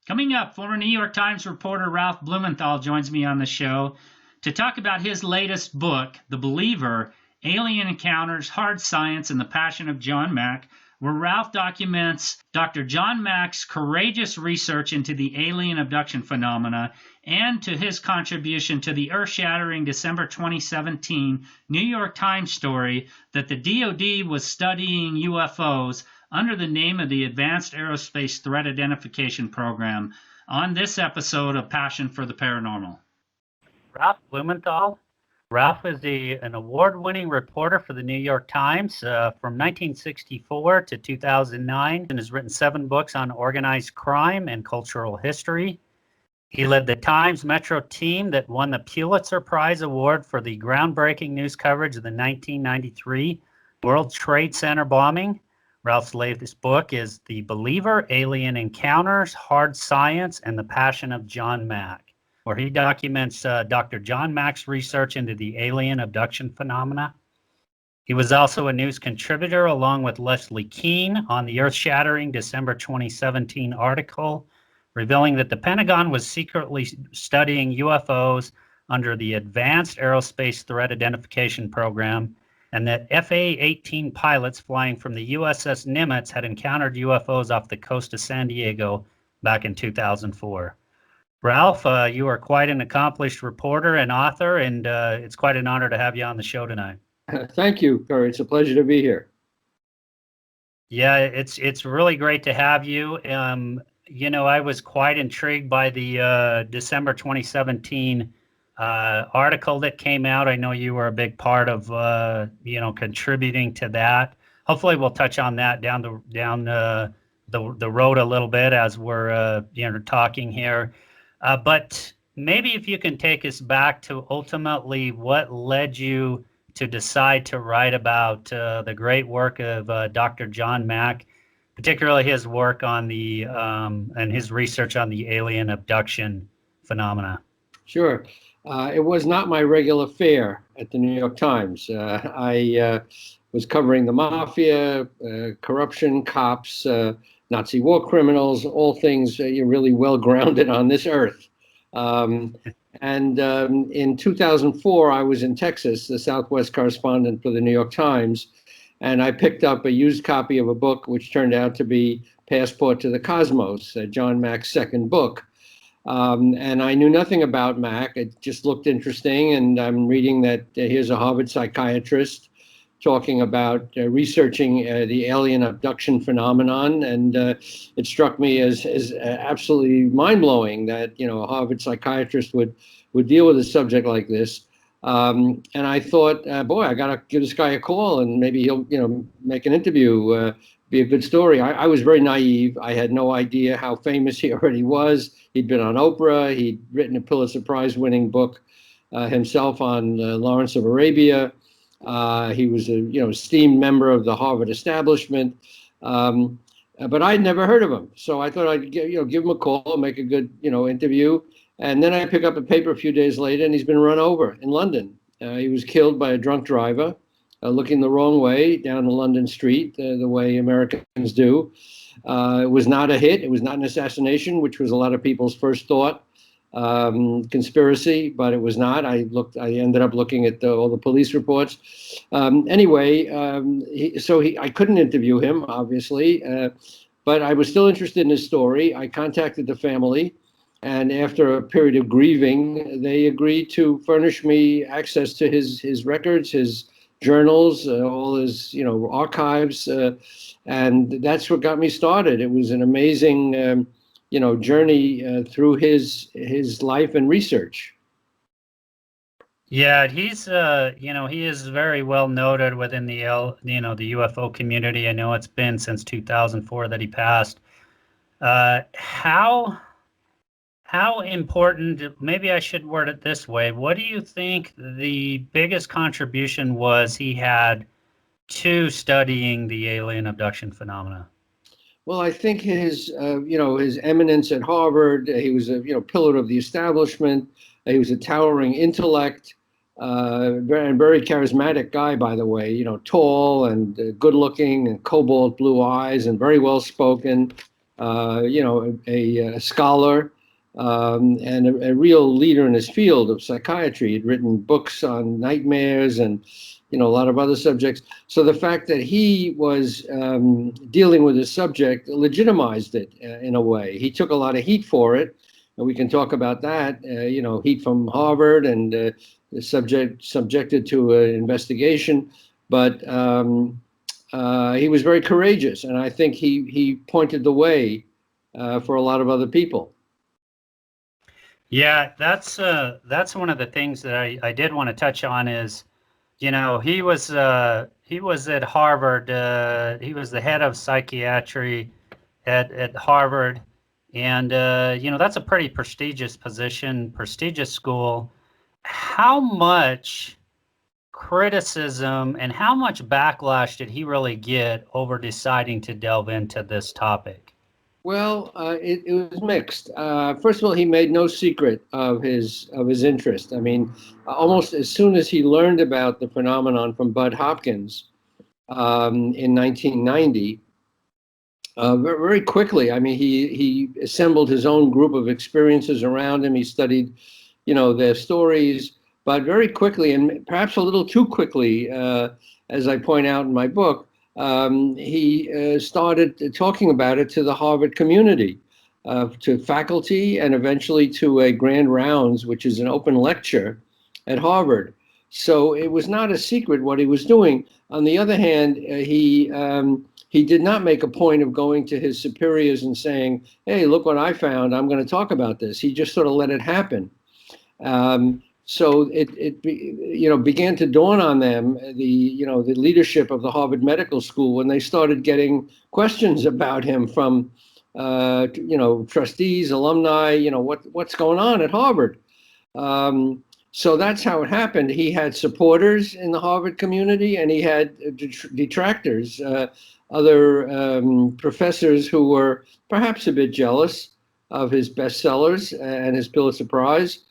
Coming up, former New York Times reporter Ralph Blumenthal joins me on the show to talk about his latest book, The Believer: Alien Encounters, Hard Science, and the Passion of John Mack, where Ralph documents Dr. John Mack's courageous research into the alien abduction phenomena and to his contribution to the earth-shattering December 2017 New York Times story that the DoD was studying UFOs under the name of the Advanced Aerospace Threat Identification Program on this episode of Passion for the Paranormal. Ralph Blumenthal. Ralph is an award-winning reporter for the New York Times from 1964 to 2009 and has written 7 books on organized crime and cultural history. He led the Times Metro team that won the Pulitzer Prize Award for the groundbreaking news coverage of the 1993 World Trade Center bombing. Ralph's latest book is The Believer: Alien Encounters, Hard Science, and the Passion of John Mack, where he documents Dr. John Mack's research into the alien abduction phenomena. He was also a news contributor along with Leslie Kean on the earth-shattering December 2017 article revealing that the Pentagon was secretly studying UFOs under the Advanced Aerospace Threat Identification Program, and that FA-18 pilots flying from the USS Nimitz had encountered UFOs off the coast of San Diego back in 2004. Ralph, you are quite an accomplished reporter and author, and it's quite an honor to have you on the show tonight. Thank you, Corey. It's a pleasure to be here. Yeah, it's really great to have you. I was quite intrigued by the December 2017 article that came out. I know you were a big part of, contributing to that. Hopefully, we'll touch on that down the road a little bit as we're talking here. But maybe if you can take us back to ultimately what led you to decide to write about the great work of Dr. John Mack, particularly his work on the and his research on the alien abduction phenomena. Sure. It was not my regular fare at the New York Times. I was covering the mafia, corruption, cops, Nazi war criminals, all things you're really well grounded on this earth. In 2004, I was in Texas, the Southwest correspondent for the New York Times, and I picked up a used copy of a book which turned out to be Passport to the Cosmos, John Mack's second book. And I knew nothing about Mack. It just looked interesting, and I'm reading that here's a Harvard psychiatrist talking about researching the alien abduction phenomenon, and it struck me as absolutely mind-blowing that a Harvard psychiatrist would deal with a subject like this. And I thought, boy, I got to give this guy a call, and maybe he'll make an interview, be a good story. I was very naive. I had no idea how famous he already was. He'd been on Oprah. He'd written a Pulitzer Prize-winning book himself on Lawrence of Arabia. He was a esteemed member of the Harvard establishment, but I'd never heard of him. So I thought I'd give him a call, make a good interview, and then I pick up a paper a few days later, and he's been run over in London. He was killed by a drunk driver, looking the wrong way down a London street, the way Americans do. It was not a hit. It was not an assassination, which was a lot of people's first thought. Conspiracy, but it was not. I ended up looking at all the police reports. I couldn't interview him, obviously, but I was still interested in his story. I contacted the family, and after a period of grieving, they agreed to furnish me access to his records, his journals, all his archives, and that's what got me started. It was an amazing journey through his life and research. Yeah, he's he is very well noted within the the UFO community. I know it's been since 2004 that he passed. How important? Maybe I should word it this way. What do you think the biggest contribution was he had to studying the alien abduction phenomena? Well, I think his eminence at Harvard. He was a pillar of the establishment. He was a towering intellect, and very charismatic guy, by the way. Tall and good-looking, and cobalt blue eyes, and very well spoken. a scholar and a real leader in his field of psychiatry. He'd written books on nightmares and a lot of other subjects. So the fact that he was dealing with this subject legitimized it in a way. He took a lot of heat for it, and we can talk about that. Heat from Harvard and subjected to an investigation, but he was very courageous, and I think he pointed the way for a lot of other people. Yeah, that's one of the things that I did want to touch on is, he was at Harvard. He was the head of psychiatry at Harvard, and that's a pretty prestigious position, prestigious school. How much criticism and how much backlash did he really get over deciding to delve into this topic? Well, it was mixed. First of all, he made no secret of his interest. I mean, almost as soon as he learned about the phenomenon from Bud Hopkins in 1990, very quickly. I mean, he assembled his own group of experiences around him. He studied, their stories, but very quickly, and perhaps a little too quickly, as I point out in my book. He started talking about it to the Harvard community, to faculty, and eventually to a grand rounds, which is an open lecture at Harvard. So it was not a secret what he was doing. On the other hand, he did not make a point of going to his superiors and saying, "Hey, look what I found. I'm going to talk about this." He just sort of let it happen. So it began to dawn on them, the leadership of the Harvard Medical School, when they started getting questions about him from trustees, alumni, what's going on at Harvard. So that's how it happened. He had supporters in the Harvard community, and he had detractors, other professors who were perhaps a bit jealous of his bestsellers and his Pulitzer Prize.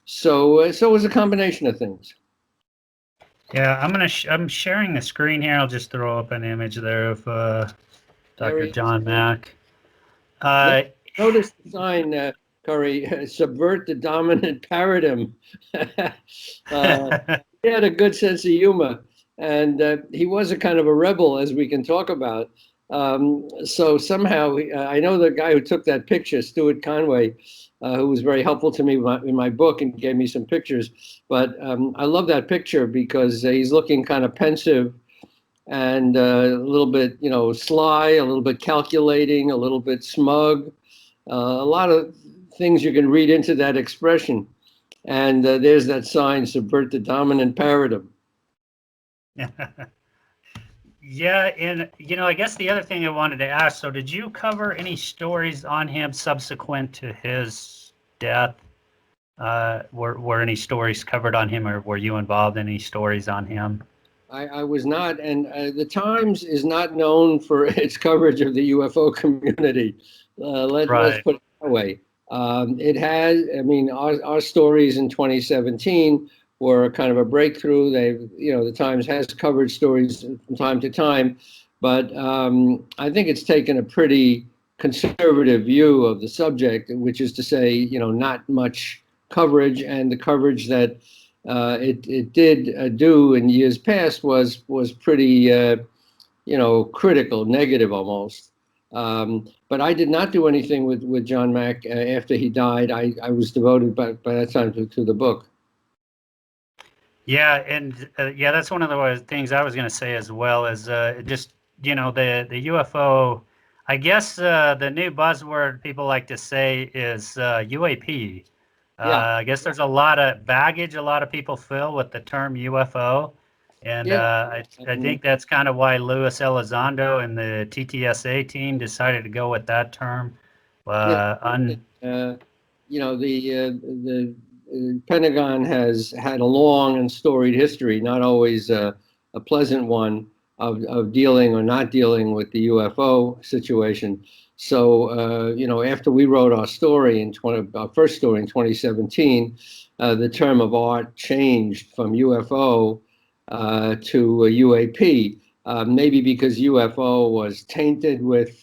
So it was a combination of things. Yeah, I'm sharing the screen here. I'll just throw up an image there of Dr. John Mack. Notice the sign, Curry, subvert the dominant paradigm. He had a good sense of humor, and he was a kind of a rebel, as we can talk about. So somehow, I know the guy who took that picture, Stuart Conway, who was very helpful to me in my book and gave me some pictures. But I love that picture because he's looking kind of pensive and a little bit, sly, a little bit calculating, a little bit smug. A lot of things you can read into that expression. And there's that sign, subvert the dominant paradigm. Yeah, and I guess the other thing I wanted to ask, so did you cover any stories on him subsequent to his death? Were any stories covered on him, or were you involved in any stories on him? I was not, and the Times is not known for its coverage of the UFO community. Let's put it that way. It has, our stories in 2017 were kind of a breakthrough. The Times has covered stories from time to time, but I think it's taken a pretty conservative view of the subject, which is to say, not much coverage, and the coverage that it did do in years past was pretty, critical, negative almost. But I did not do anything with John Mack after he died. I was devoted by that time to the book. Yeah, and that's one of the things I was going to say as well, is just, the UFO, I guess the new buzzword people like to say is UAP. I guess there's a lot of baggage a lot of people fill with the term UFO. And I think that's kind of why Luis Elizondo and the TTSA team decided to go with that term. The Pentagon has had a long and storied history, not always a pleasant one, of dealing or not dealing with the UFO situation. So, after we wrote our story our first story in 2017, the term of art changed from UFO to UAP, maybe because UFO was tainted with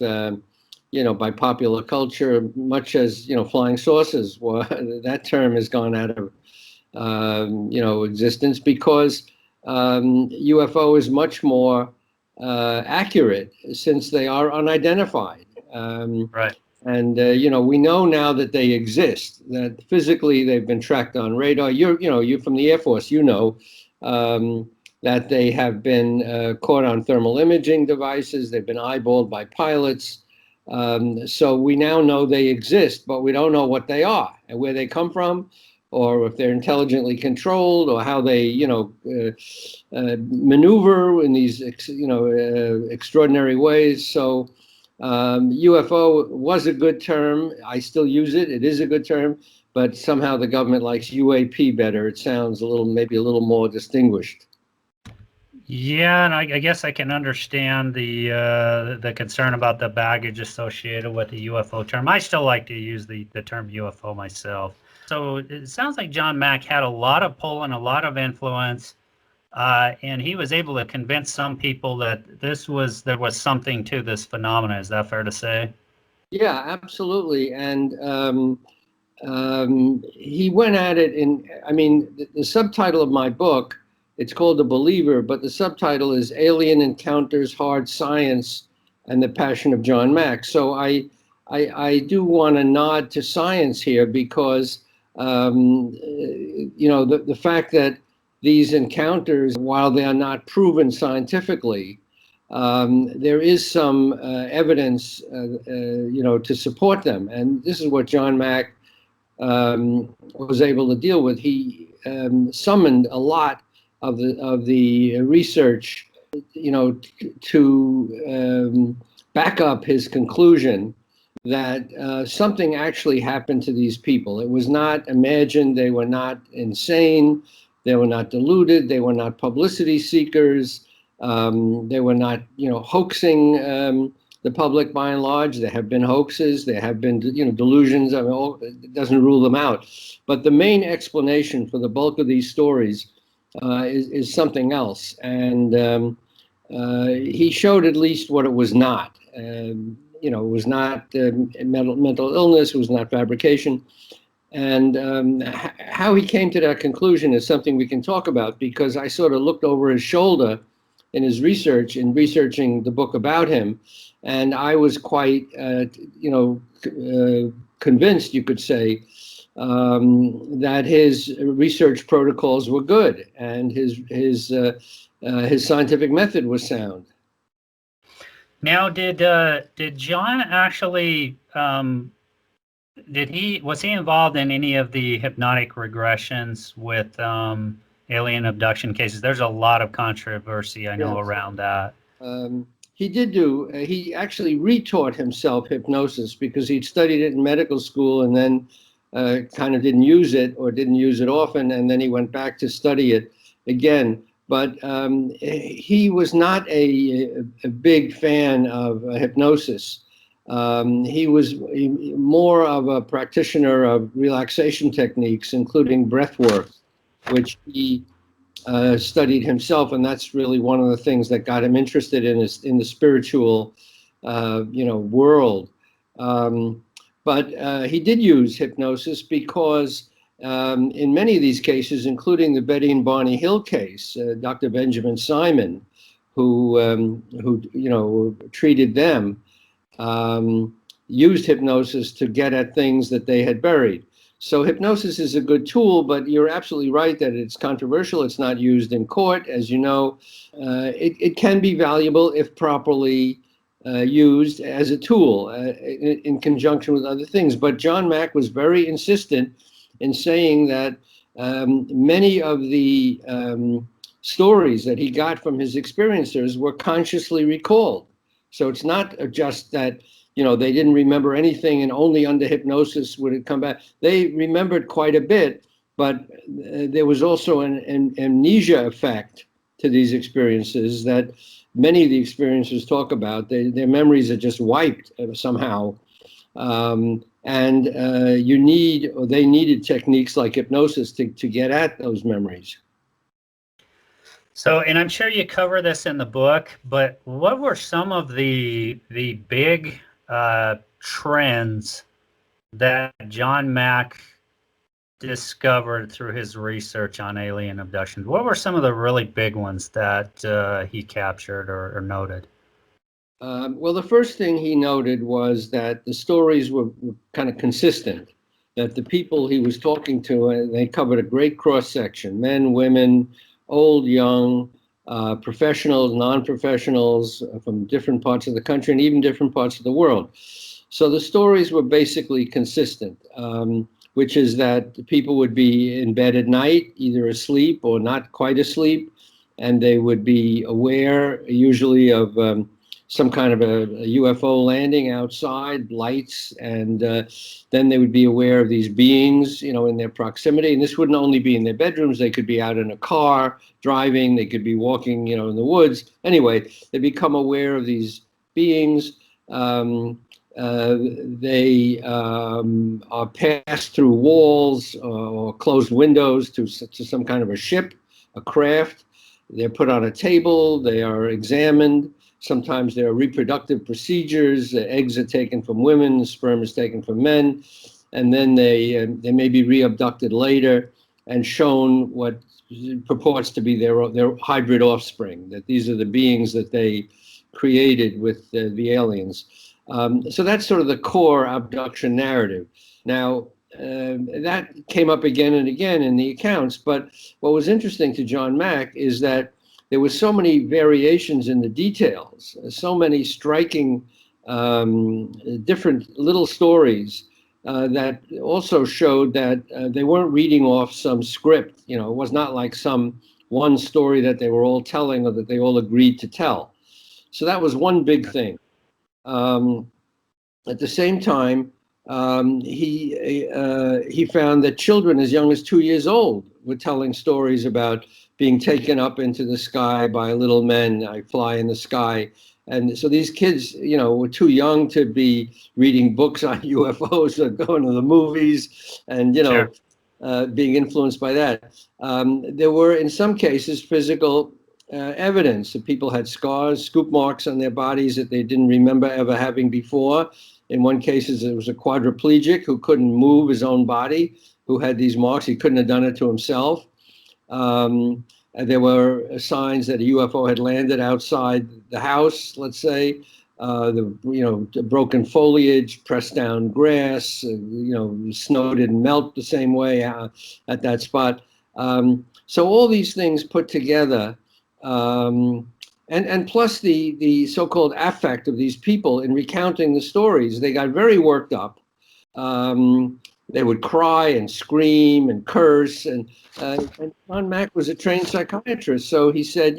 by popular culture, much as, flying saucers. Well, that term has gone out of, existence because UFO is much more accurate since they are unidentified. Right. And we know now that they exist. That physically they've been tracked on radar. You're from the Air Force. That they have been caught on thermal imaging devices. They've been eyeballed by pilots. So we now know they exist, but we don't know what they are and where they come from, or if they're intelligently controlled, or how they, maneuver in these, extraordinary ways. So UFO was a good term. I still use it. It is a good term, but somehow the government likes UAP better. It sounds maybe a little more distinguished. Yeah, and I guess I can understand the concern about the baggage associated with the UFO term. I still like to use the term UFO myself. So it sounds like John Mack had a lot of pull and a lot of influence, and he was able to convince some people that there was something to this phenomenon. Is that fair to say? Yeah, absolutely. And he went at it the subtitle of my book, it's called The Believer, but the subtitle is Alien Encounters, Hard Science, and the Passion of John Mack. So I do want to nod to science here because, the fact that these encounters, while they are not proven scientifically, there is some evidence, to support them. And this is what John Mack was able to deal with. He summoned a lot of the research, to back up his conclusion that something actually happened to these people. It was not imagined. They were not insane. They were not deluded. They were not publicity seekers. They were not, hoaxing the public by and large. There have been hoaxes. There have been, delusions. It doesn't rule them out. But the main explanation for the bulk of these stories is something else. And he showed at least what it was not. It was not mental illness. It was not fabrication. And how he came to that conclusion is something we can talk about, because I sort of looked over his shoulder in his research, in researching the book about him. And I was quite, convinced, you could say, that his research protocols were good and his scientific method was sound. Now, did John actually was he involved in any of the hypnotic regressions with alien abduction cases? There's a lot of controversy, I know, around that. He did he actually retaught himself hypnosis because he'd studied it in medical school and then kind of didn't use it or didn't use it often, and then he went back to study it again. But he was not a big fan of hypnosis. He was more of a practitioner of relaxation techniques, including breath work, which he studied himself, and that's really one of the things that got him interested in the spiritual, world. But he did use hypnosis because in many of these cases, including the Betty and Barney Hill case, Dr. Benjamin Simon, who treated them, used hypnosis to get at things that they had buried. So hypnosis is a good tool, but you're absolutely right that it's controversial. It's not used in court, as you know. It can be valuable if properly used as a tool in conjunction with other things. But John Mack was very insistent in saying that many of the stories that he got from his experiencers were consciously recalled. So it's not just that, they didn't remember anything and only under hypnosis would it come back. They remembered quite a bit, but there was also an amnesia effect to these experiences that many of the experiencers talk about. Their memories are just wiped somehow. And they needed techniques like hypnosis to get at those memories. So, and I'm sure you cover this in the book, but what were some of the big trends that John Mack discovered through his research on alien abductions? What were some of the really big ones that he captured or noted? Well, the first thing he noted was that the stories were kind of consistent, that the people he was talking to, they covered a great cross-section, men, women, old, young, professionals, non-professionals from different parts of the country and even different parts of the world. So the stories were basically consistent, which is that people would be in bed at night, either asleep or not quite asleep, and they would be aware usually of some kind of a UFO landing outside, lights, and then they would be aware of these beings, in their proximity. And this wouldn't only be in their bedrooms, they could be out in a car, driving, they could be walking, in the woods. Anyway, they become aware of these beings. They are passed through walls or closed windows to some kind of a ship, a craft. They're put on a table, they are examined. Sometimes there are reproductive procedures. Eggs are taken from women, sperm is taken from men, and then they may be re-abducted later and shown what purports to be their hybrid offspring, that these are the beings that they created with the aliens. So that's sort of the core abduction narrative. Now, that came up again and again in the accounts, but what was interesting to John Mack is that there were so many variations in the details, so many striking different little stories that also showed that they weren't reading off some script. It was not like some one story that they were all telling or that they all agreed to tell. So that was one big thing. At the same time, he found that children as young as 2 years old were telling stories about being taken up into the sky by little men. I fly in the sky. And so these kids, were too young to be reading books on UFOs or going to the movies and, Sure. Being influenced by that. There were, in some cases, physical evidence that people had scars, scoop marks on their bodies that they didn't remember ever having before. In one case, it was a quadriplegic who couldn't move his own body, who had these marks. He couldn't have done it to himself. There were signs that a UFO had landed outside the house, let's say. The broken foliage, pressed down grass, snow didn't melt the same way at that spot. So all these things put together, and plus the so-called affect of these people in recounting the stories, they got very worked up. They would cry and scream and curse. And John Mack was a trained psychiatrist, so he said,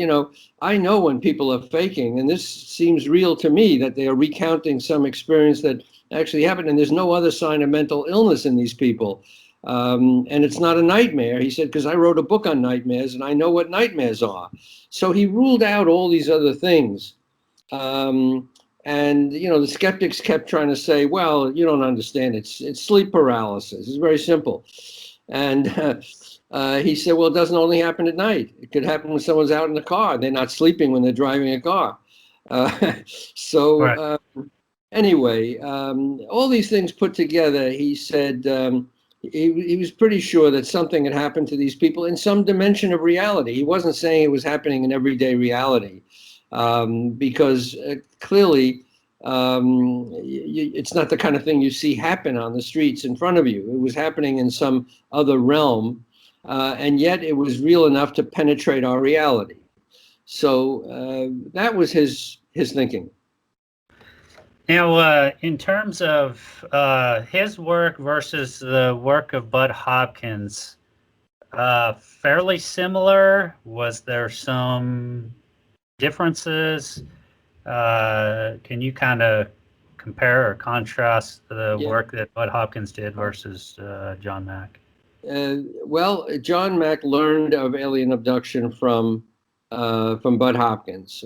I know when people are faking, and this seems real to me, that they are recounting some experience that actually happened, and there's no other sign of mental illness in these people. And it's not a nightmare, he said, because I wrote a book on nightmares, and I know what nightmares are. So he ruled out all these other things. And, the skeptics kept trying to say, well, you don't understand. It's sleep paralysis. It's very simple. And he said, well, it doesn't only happen at night. It could happen when someone's out in the car. They're not sleeping when they're driving a car. Right. Anyway, all these things put together, he said he was pretty sure that something had happened to these people in some dimension of reality. He wasn't saying it was happening in everyday reality. Because clearly it's not the kind of thing you see happen on the streets in front of you. It was happening in some other realm, and yet it was real enough to penetrate our reality. So that was his thinking. Now, in terms of his work versus the work of Bud Hopkins, fairly similar? Was there some differences? Can you kind of compare or contrast the work that Bud Hopkins did versus John Mack? Well, John Mack learned of alien abduction from Bud Hopkins.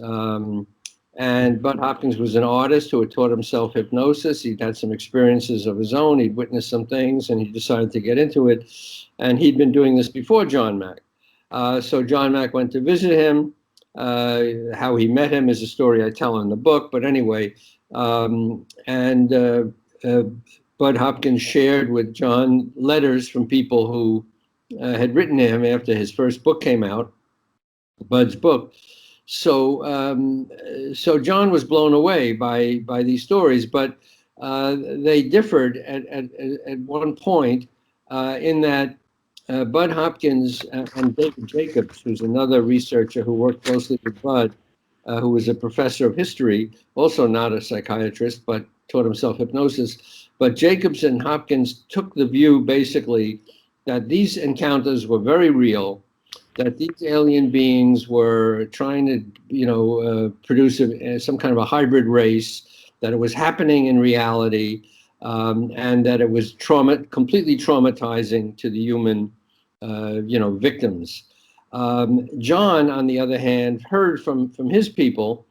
And Bud Hopkins was an artist who had taught himself hypnosis. He'd had some experiences of his own. He'd witnessed some things, and he decided to get into it. And he'd been doing this before John Mack. So John Mack went to visit him. How he met him is a story I tell in the book. But anyway, And Bud Hopkins shared with John letters from people who had written to him after his first book came out, Bud's book. So John was blown away by these stories, but they differed at one point in that Bud Hopkins and David Jacobs, who's another researcher who worked closely with Bud, who was a professor of history, also not a psychiatrist, but taught himself hypnosis. But Jacobs and Hopkins took the view, basically, that these encounters were very real, that these alien beings were trying to, produce some kind of a hybrid race, that it was happening in reality, and that it was completely traumatizing to the human, victims. John, on the other hand, heard from his people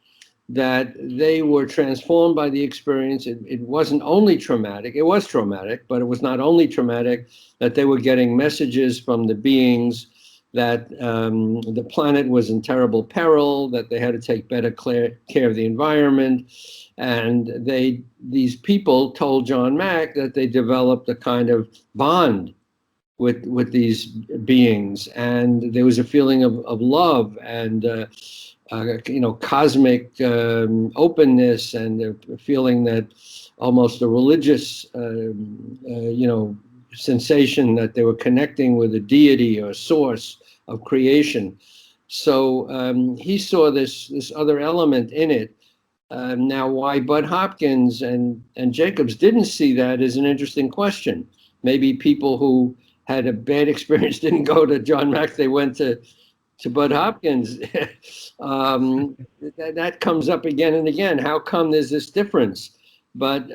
that they were transformed by the experience. It wasn't only traumatic, it was traumatic, but it was not only traumatic, that they were getting messages from the beings that the planet was in terrible peril, that they had to take better care of the environment. And these people told John Mack that they developed a kind of bond with these beings, and there was a feeling of love and cosmic openness, and a feeling that almost a religious sensation that they were connecting with a deity or a source of creation. So he saw this other element in it. Now, why Bud Hopkins and Jacobs didn't see that is an interesting question. Maybe people who had a bad experience didn't go to John Mack, they went to Bud Hopkins. That comes up again and again. How come there's this difference? But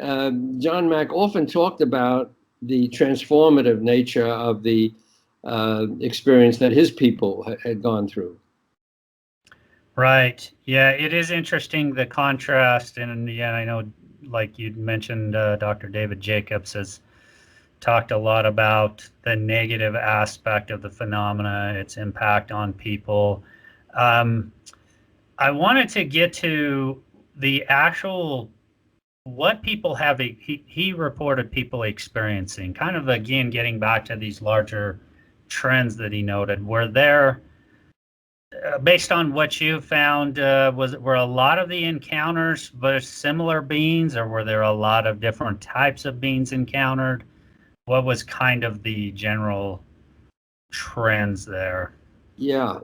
John Mack often talked about the transformative nature of the experience that his people had gone through. Right. Yeah, it is interesting, the contrast. And yeah, I know, like you mentioned, Dr. David Jacobs has talked a lot about the negative aspect of the phenomena, its impact on people. I wanted to get to the actual, what people have, he reported people experiencing, kind of, again, getting back to these larger trends that he noted. Were there, based on what you found, were a lot of the encounters with similar beings, or were there a lot of different types of beings encountered? What was kind of the general trends there? Yeah,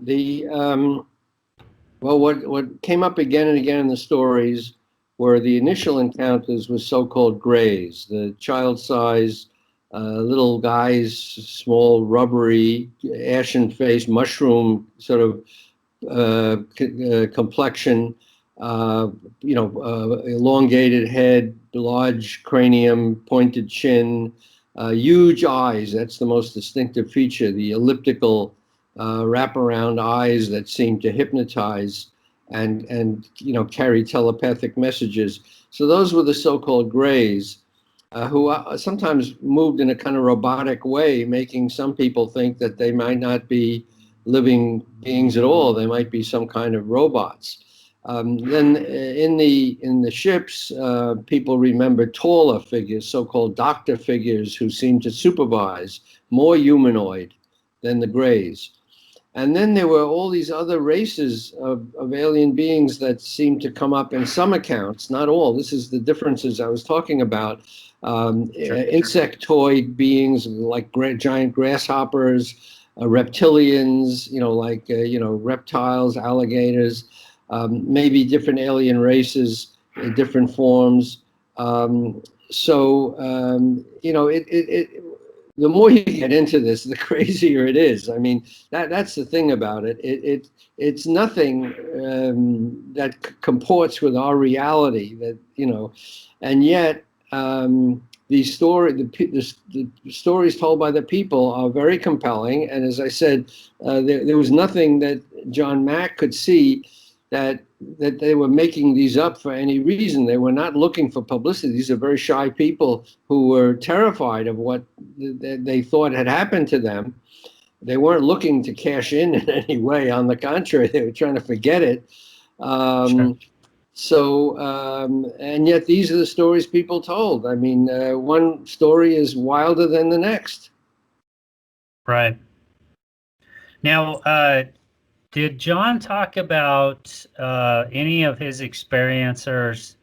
what came up again and again in the stories were the initial encounters with so-called grays, the child-sized little guys, small, rubbery, ashen-faced, mushroom sort of complexion, elongated head, large cranium, pointed chin, huge eyes. That's the most distinctive feature, the elliptical wraparound eyes that seem to hypnotize and carry telepathic messages. So those were the so-called grays, who sometimes moved in a kind of robotic way, making some people think that they might not be living beings at all. They might be some kind of robots. Then in the ships, people remember taller figures, so-called doctor figures, who seemed to supervise, more humanoid than the grays. And then there were all these other races of alien beings that seemed to come up in some accounts, not all. This is the differences I was talking about. Insectoid beings like giant grasshoppers, reptilians, reptiles, alligators, maybe different alien races in different forms. The more you get into this, the crazier it is. I mean, that's the thing about it. It's nothing that comports with our reality. And yet the stories told by the people are very compelling. And as I said, there was nothing that John Mack could see that they were making these up for any reason. They were not looking for publicity. These are very shy people who were terrified of what they thought had happened to them. They weren't looking to cash in any way. On the contrary, they were trying to forget it. Sure. So, and yet these are the stories people told. I mean, one story is wilder than the next. Right. Now, did John talk about any of his experiencers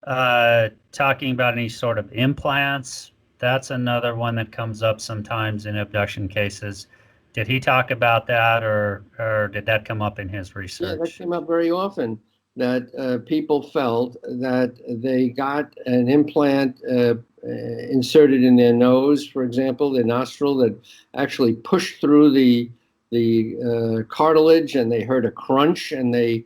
talking about any sort of implants? That's another one that comes up sometimes in abduction cases. Did he talk about that, or did that come up in his research? Yeah, that came up very often, that people felt that they got an implant inserted in their nose, for example, their nostril, that actually pushed through the cartilage, and they heard a crunch, and they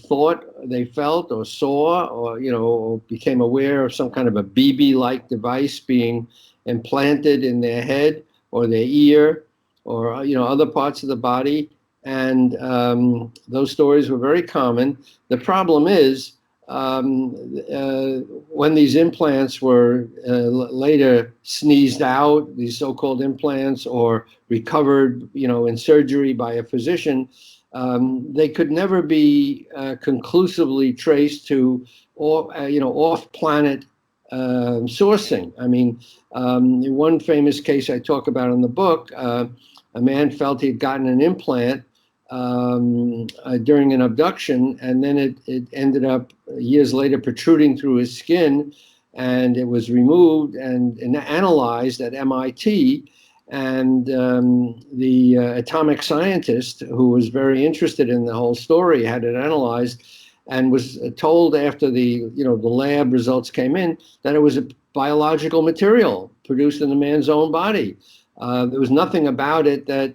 thought they felt or saw, or or became aware of some kind of a BB-like device being implanted in their head or their ear, or other parts of the body. And those stories were very common. The problem is, when these implants were later sneezed out, these so-called implants, or recovered, in surgery by a physician, they could never be conclusively traced to, off-planet sourcing. I mean, in one famous case I talk about in the book, a man felt he had gotten an implant during an abduction, and then it ended up years later protruding through his skin, and it was removed and analyzed at MIT. And the atomic scientist, who was very interested in the whole story, had it analyzed, and was told after the lab results came in that it was a biological material produced in the man's own body. There was nothing about it that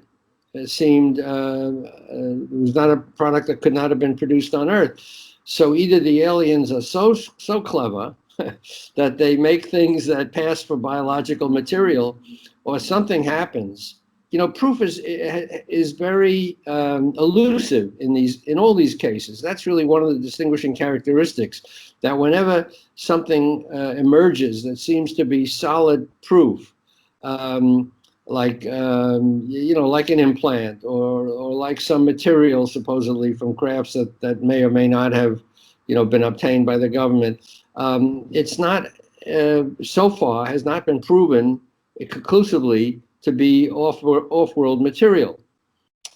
seemed it was not a product that could not have been produced on Earth. So either the aliens are so clever that they make things that pass for biological material, or something happens. Proof is very elusive in all these cases. That's really one of the distinguishing characteristics, that whenever something emerges that seems to be solid proof, like like an implant, or like some material supposedly from crafts that may or may not have been obtained by the government, it's not so far has not been proven conclusively to be off-world material.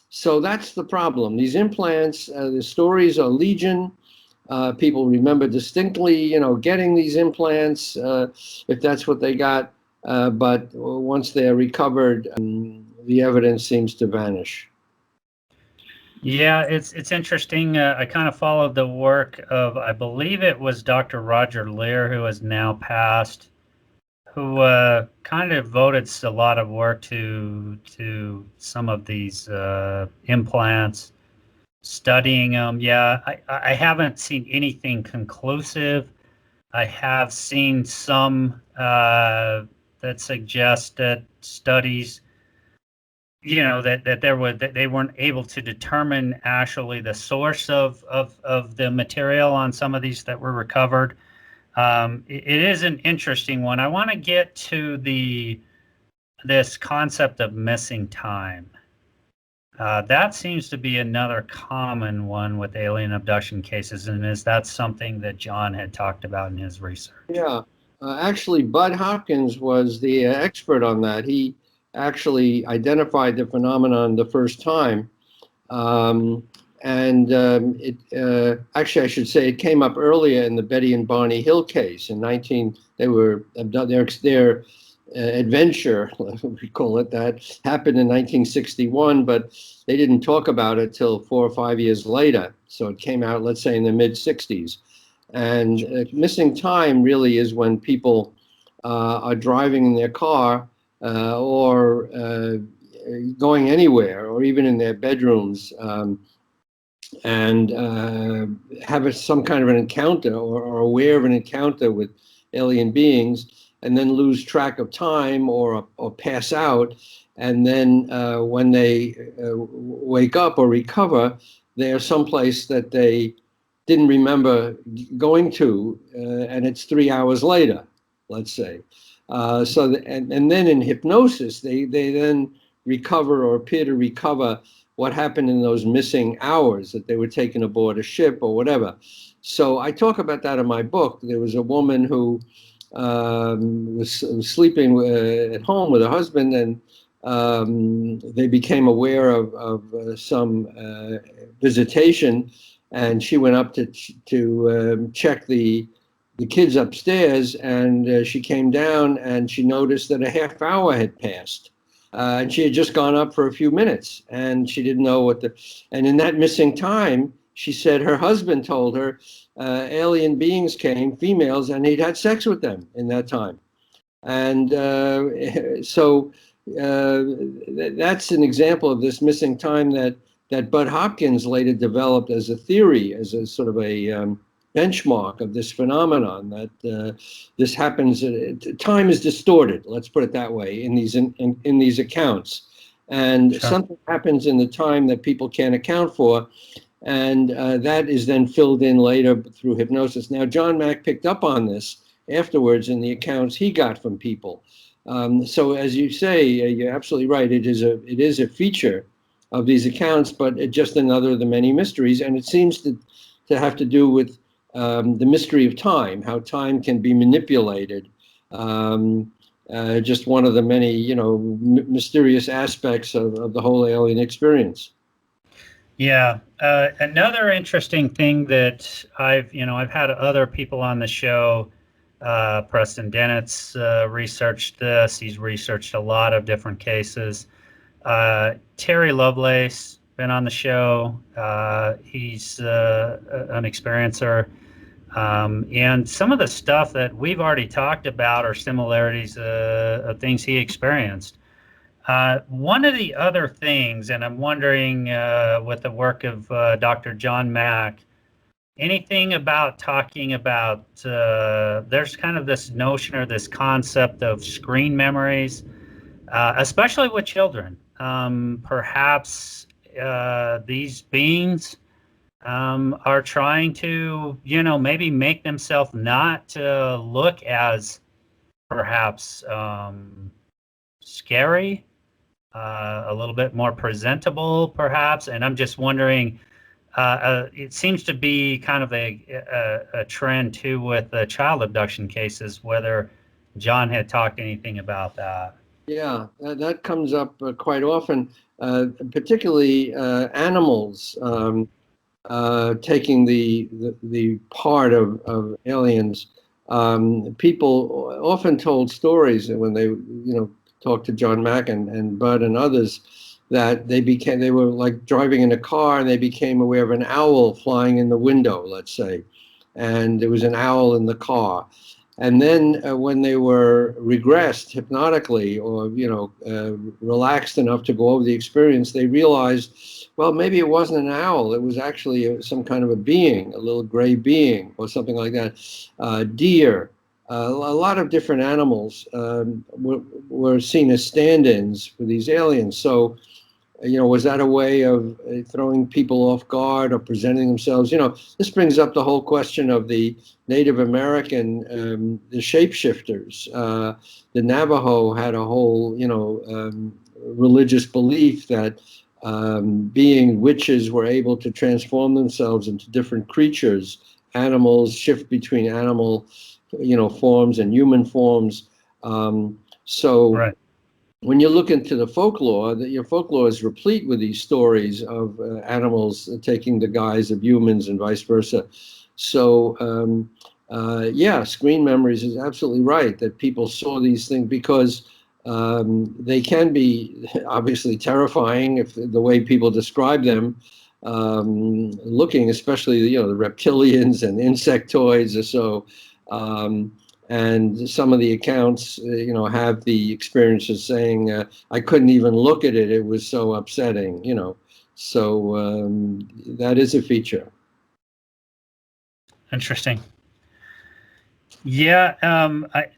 So that's the problem. These implants, the stories are legion. People remember distinctly, getting these implants, if that's what they got. But once they're recovered, the evidence seems to vanish. Yeah, it's interesting. I kind of followed the work of, I believe it was Dr. Roger Lear, who has now passed, who kind of devoted a lot of work to some of these implants, studying them. Yeah, I haven't seen anything conclusive. I have seen some that suggest that studies, that they weren't able to determine actually the source of the material on some of these that were recovered. It is an interesting one. I want to get to this concept of missing time. That seems to be another common one with alien abduction cases, and is that something that John had talked about in his research? Yeah, actually, Bud Hopkins was the expert on that. He actually identified the phenomenon the first time. Actually, I should say it came up earlier in the Betty and Barney Hill case in their adventure, we call it that, happened in 1961, but they didn't talk about it till 4 or 5 years later. So it came out, let's say, in the mid-60s. And missing time really is when people are driving in their car or going anywhere, or even in their bedrooms, and have some kind of an encounter, or aware of an encounter with alien beings, and then lose track of time, or pass out. And then when they wake up or recover, they're someplace that they didn't remember going to, and it's 3 hours later, let's say. And then in hypnosis, they then recover, or appear to recover, what happened in those missing hours that they were taken aboard a ship or whatever. So I talk about that in my book. There was a woman who was sleeping at home with her husband, and they became aware of some visitation, and she went up to check the kids upstairs, and she came down and she noticed that a half hour had passed. And she had just gone up for a few minutes, and she didn't know and in that missing time, she said her husband told her alien beings came, females, and he'd had sex with them in that time. And so that's an example of this missing time that Bud Hopkins later developed as a theory, as a sort of a benchmark of this phenomenon, that this happens. Time is distorted, let's put it that way, in these accounts, and Sure. Something happens in the time that people can't account for, and that is then filled in later through hypnosis. Now, John Mack picked up on this afterwards in the accounts he got from people. So, as you say, you're absolutely right. It is a feature of these accounts, but it's just another of the many mysteries, and it seems to have to do with the mystery of time, how time can be manipulated. Just one of the many, mysterious aspects of the whole alien experience. Yeah. Another interesting thing that I've had other people on the show. Preston Dennett's researched this. He's researched a lot of different cases. Terry Lovelace been on the show. He's an experiencer. And some of the stuff that we've already talked about are similarities of things he experienced. One of the other things, and I'm wondering with the work of Dr. John Mack, anything about talking about, there's kind of this notion or this concept of screen memories, especially with children. Perhaps these beings are trying to, maybe make themselves not look as perhaps scary, a little bit more presentable, perhaps. And I'm just wondering, it seems to be kind of a trend too with the child abduction cases, whether John had talked anything about that. Yeah, that comes up quite often, particularly animals taking the part of aliens. People often told stories when they, talked to John Mack and Bud and others, that they were like driving in a car and they became aware of an owl flying in the window, let's say, and there was an owl in the car. And then when they were regressed hypnotically or, relaxed enough to go over the experience, they realized, well, maybe it wasn't an owl. It was actually some kind of a being, a little gray being or something like that. Deer, a lot of different animals were seen as stand-ins for these aliens. So, was that a way of throwing people off guard or presenting themselves? This brings up the whole question of the Native American, the shapeshifters. The Navajo had a whole, religious belief that being witches were able to transform themselves into different creatures. Animals shift between animal, forms and human forms. Right. When you look into the folklore, your folklore is replete with these stories of animals taking the guise of humans and vice versa. So, screen memories is absolutely right, that people saw these things because they can be obviously terrifying if the way people describe them, looking, especially, the reptilians and insectoids or so. And some of the accounts, have the experiences saying, I couldn't even look at it. It was so upsetting, So that is a feature. Interesting. Yeah.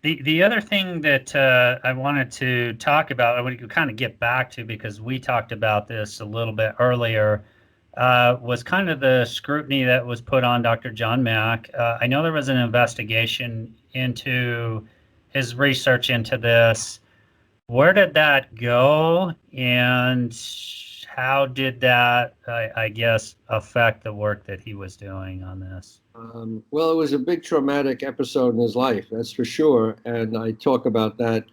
The other thing that I wanted to talk about, I want to kind of get back to, because we talked about this a little bit earlier, was kind of the scrutiny that was put on Dr. John Mack. I know there was an investigation into his research into this. Where did that go? And how did that, I guess, affect the work that he was doing on this? Well, it was a big traumatic episode in his life, that's for sure. And I talk about that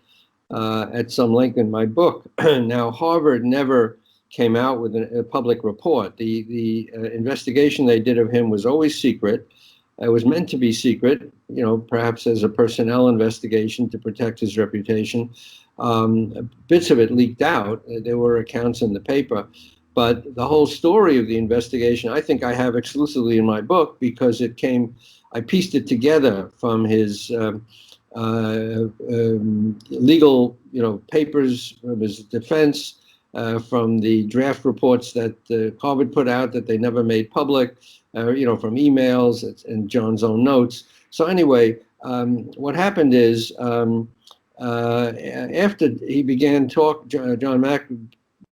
at some length in my book. Now, Harvard never came out with a public report. The investigation they did of him was always secret. It was meant to be secret, perhaps as a personnel investigation to protect his reputation. Bits of it leaked out. There were accounts in the paper. But the whole story of the investigation, I think I have exclusively in my book because I pieced it together from his legal, papers, from his defense, from the draft reports that Harvard put out that they never made public, from emails and John's own notes. So anyway, what happened is after he began John Mack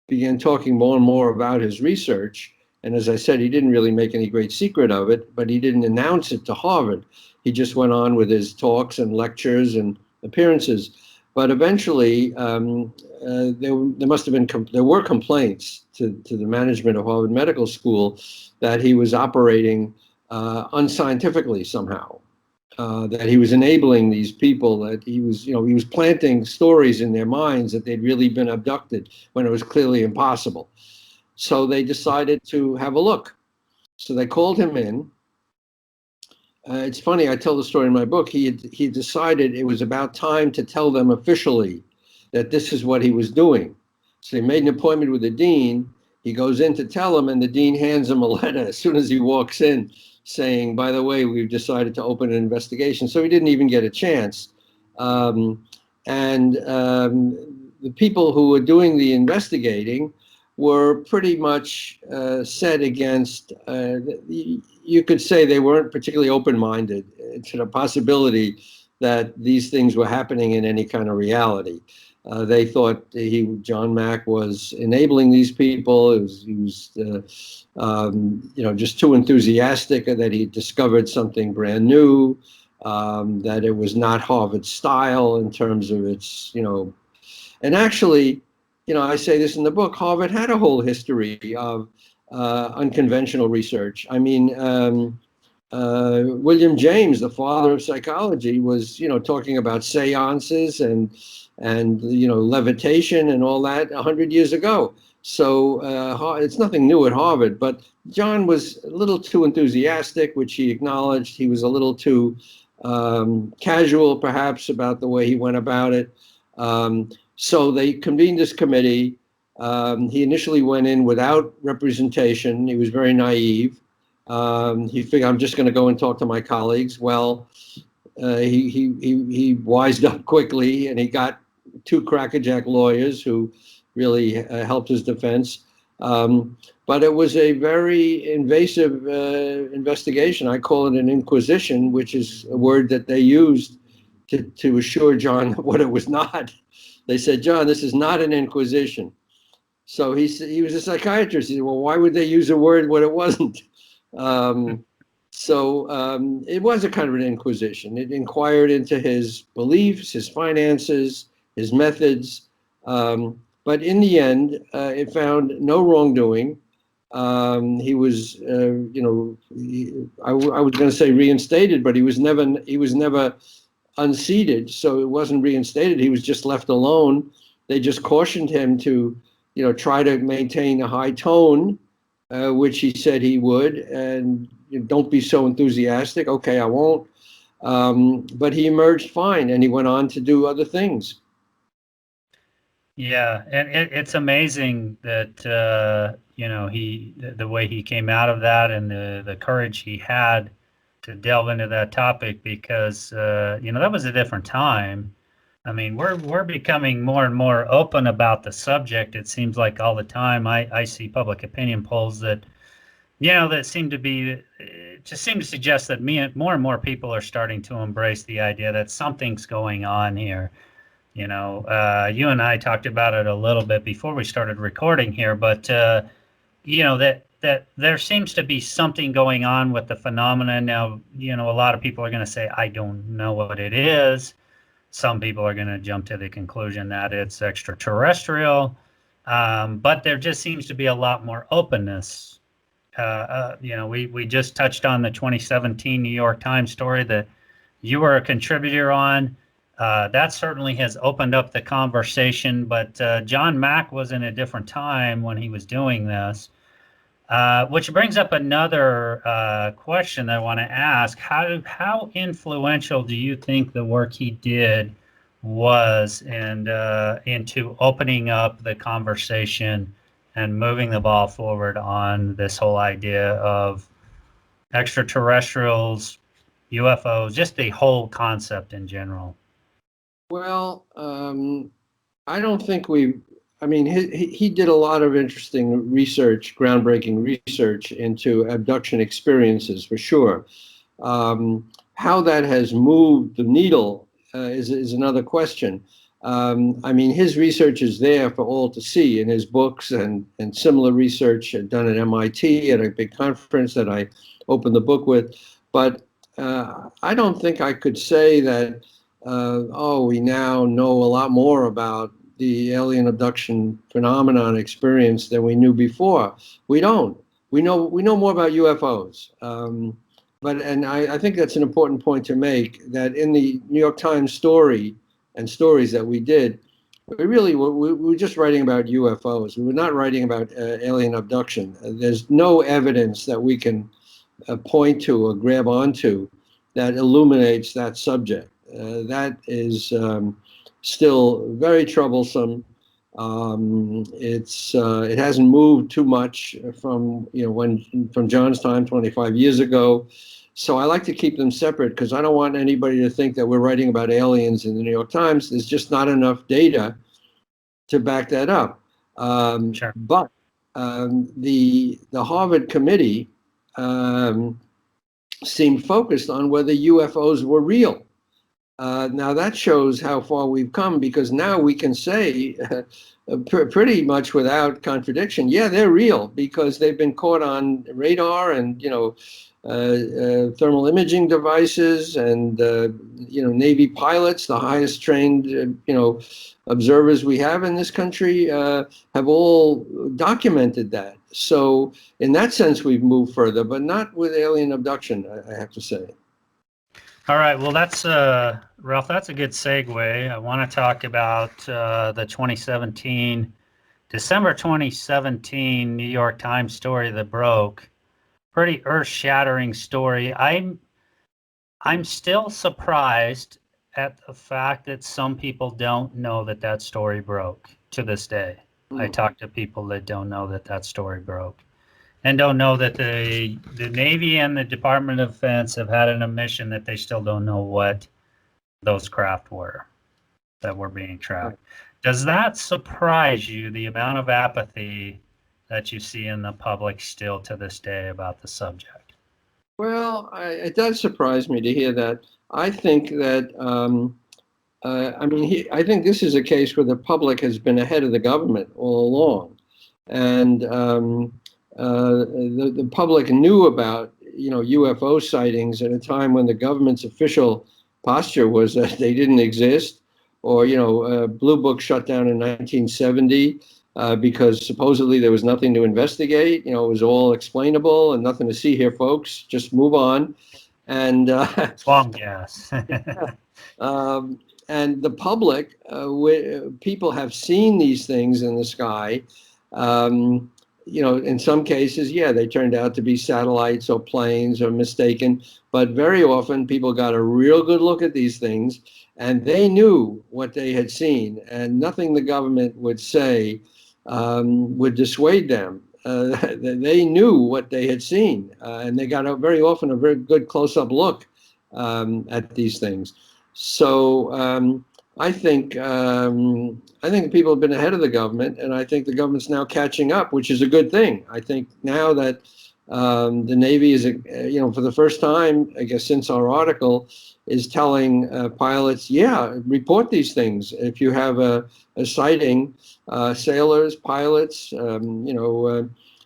began talking more and more about his research. And as I said, he didn't really make any great secret of it, but he didn't announce it to Harvard. He just went on with his talks and lectures and appearances. But eventually, there were complaints to the management of Harvard Medical School that he was operating unscientifically somehow. That he was enabling these people, that he was planting stories in their minds that they'd really been abducted when it was clearly impossible. So they decided to have a look. So they called him in. It's funny, I tell the story in my book. He decided it was about time to tell them officially that this is what he was doing. So they made an appointment with the dean. He goes in to tell him, and the dean hands him a letter as soon as he walks in, saying, by the way, we've decided to open an investigation. So he didn't even get a chance. The people who were doing the investigating were pretty much set against, you could say they weren't particularly open-minded to the possibility that these things were happening in any kind of reality. They thought John Mack was enabling these people. He was just too enthusiastic, that he discovered something brand new, that it was not Harvard style in terms of its, and actually, I say this in the book, Harvard had a whole history of unconventional research. I mean, William James, the father of psychology, was, talking about seances and levitation and all that 100 years ago. So it's nothing new at Harvard, but John was a little too enthusiastic, which he acknowledged. He was a little too casual, perhaps, about the way he went about it. So they convened this committee. He initially went in without representation. He was very naive. He figured, I'm just going to go and talk to my colleagues. Well, he wised up quickly, and he got 2 crackerjack lawyers who really helped his defense. But it was a very invasive investigation. I call it an inquisition, which is a word that they used to assure John what it was not. They said, John, this is not an inquisition. So he was a psychiatrist. He said, well, why would they use a word when it wasn't? So it was a kind of an inquisition. It inquired into his beliefs, his finances, his methods. But in the end, it found no wrongdoing. He was, I was going to say reinstated, but he was never unseated. So it wasn't reinstated. He was just left alone. They just cautioned him to, try to maintain a high tone, which he said he would, and don't be so enthusiastic. Okay, I won't. But he emerged fine, and he went on to do other things. Yeah, and it's amazing that the way he came out of that, and the courage he had to delve into that topic, because that was a different time. I mean, we're becoming more and more open about the subject. It seems like all the time. I see public opinion polls that that seem to suggest that more and more people are starting to embrace the idea that something's going on here. You and I talked about it a little bit before we started recording here, but that there seems to be something going on with the phenomenon. Now, a lot of people are going to say, I don't know what it is. Some people are going to jump to the conclusion that it's extraterrestrial. But there just seems to be a lot more openness. We just touched on the 2017 New York Times story that you were a contributor on. That certainly has opened up the conversation, but John Mack was in a different time when he was doing this, which brings up another question I want to ask. How influential do you think the work he did was into opening up the conversation and moving the ball forward on this whole idea of extraterrestrials, UFOs, just the whole concept in general? Well, I don't think he did a lot of interesting research, groundbreaking research into abduction experiences for sure. How that has moved the needle is another question. His research is there for all to see in his books and similar research done at MIT at a big conference that I opened the book with. But I don't think I could say that, we now know a lot more about the alien abduction phenomenon experience than we knew before. We don't. We know more about UFOs. I think that's an important point to make, that in the New York Times story and stories that we did, we were just writing about UFOs. We were not writing about alien abduction. There's no evidence that we can point to or grab onto that illuminates that subject. That is still very troublesome. It hasn't moved too much from John's time 25 years ago. So I like to keep them separate because I don't want anybody to think that we're writing about aliens in the New York Times. There's just not enough data to back that up. Sure. But the Harvard committee seemed focused on whether UFOs were real. Now that shows how far we've come, because now we can say pretty much without contradiction, yeah, they're real, because they've been caught on radar and thermal imaging devices, and Navy pilots, the highest trained observers we have in this country, have all documented that. So in that sense, we've moved further, but not with alien abduction, I have to say. All right. Well, that's Ralph. That's a good segue. I want to talk about the December 2017 New York Times story that broke. Pretty earth-shattering story. I'm still surprised at the fact that some people don't know that story broke to this day. I talk to people that don't know that story broke, and don't know that the Navy and the Department of Defense have had an admission that they still don't know what those craft were that were being tracked. Does that surprise you, the amount of apathy that you see in the public still to this day about the subject? Well, it does surprise me to hear that. I think that, I think this is a case where the public has been ahead of the government all along. And the public knew about UFO sightings at a time when the government's official posture was that they didn't exist, or Blue Book shut down in 1970 because supposedly there was nothing to investigate. It was all explainable and nothing to see here, folks. Just move on. And bomb gas. And the public, people have seen these things in the sky. In some cases, yeah, they turned out to be satellites or planes or mistaken, but very often people got a real good look at these things and they knew what they had seen, and nothing the government would say would dissuade them. They knew what they had seen, and they got very often a very good close-up look at these things. So I think people have been ahead of the government, and I think the government's now catching up, which is a good thing. I think now that the Navy is, for the first time, I guess, since our article, is telling pilots, yeah, report these things. If you have a sighting, sailors, pilots,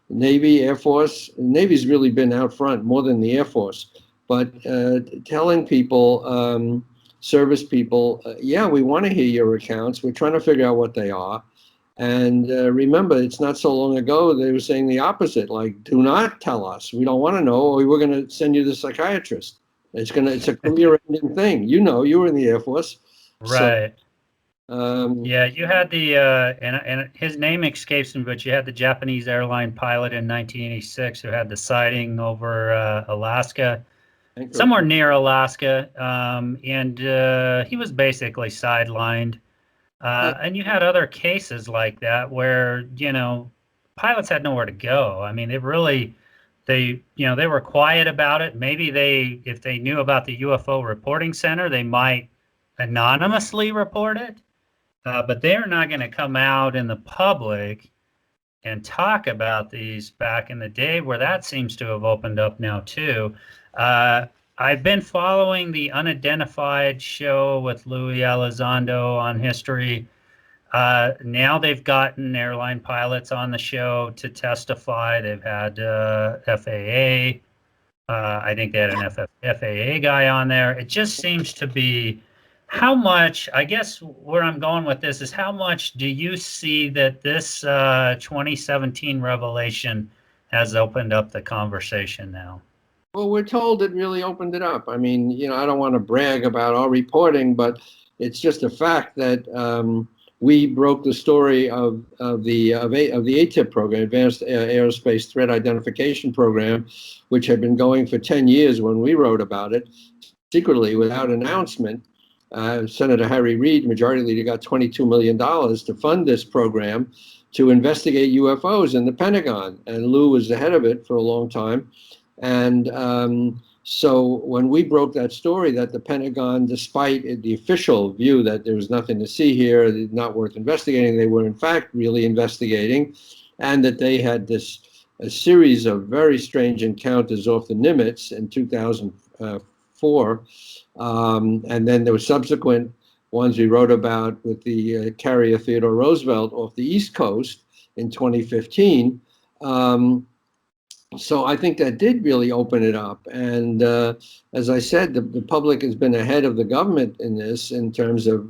Navy, Air Force. Navy's really been out front more than the Air Force, but telling people, service people, yeah, we want to hear your accounts. We're trying to figure out what they are. And remember, it's not so long ago they were saying the opposite, like, do not tell us. We don't want to know, or we're going to send you to the psychiatrist. It's a career-ending thing. You know, you were in the Air Force. Right. So, yeah, you had the, and his name escapes me, but you had the Japanese airline pilot in 1986 who had the sighting over Alaska, somewhere near Alaska, and he was basically sidelined. And you had other cases like that where, pilots had nowhere to go. I mean, they were quiet about it. Maybe if they knew about the UFO reporting center, they might anonymously report it. But they're not going to come out in the public and talk about these back in the day, where that seems to have opened up now too. I've been following the Unidentified show with Louis Elizondo on history. Now they've gotten airline pilots on the show to testify. They've had FAA. I think they had an FAA guy on there. It just seems to be how much, I guess where I'm going with this is, how much do you see that this 2017 revelation has opened up the conversation now? Well, we're told it really opened it up. I mean, I don't want to brag about our reporting, but it's just a fact that we broke the story of the AATIP program, Advanced Aerospace Threat Identification Program, which had been going for 10 years when we wrote about it, secretly without announcement. Senator Harry Reid, Majority Leader, got $22 million to fund this program to investigate UFOs in the Pentagon, and Lou was the head of it for a long time. And so when we broke that story that the Pentagon, despite the official view that there was nothing to see here, not worth investigating, they were in fact really investigating, and that they had a series of very strange encounters off the Nimitz in 2004. And then there were subsequent ones we wrote about with the carrier Theodore Roosevelt off the East Coast in 2015. So I think that did really open it up. And as I said, the public has been ahead of the government in this, in terms of,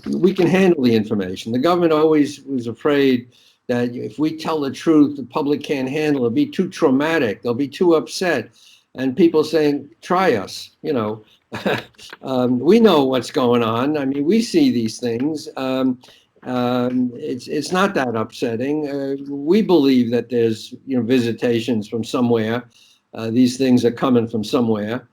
we can handle the information. The government always was afraid that if we tell the truth, the public can't handle it. It'll be too traumatic. They'll be too upset. And people saying, try us, we know what's going on. I mean, we see these things. It's not that upsetting. We believe that there's visitations from somewhere. These things are coming from somewhere.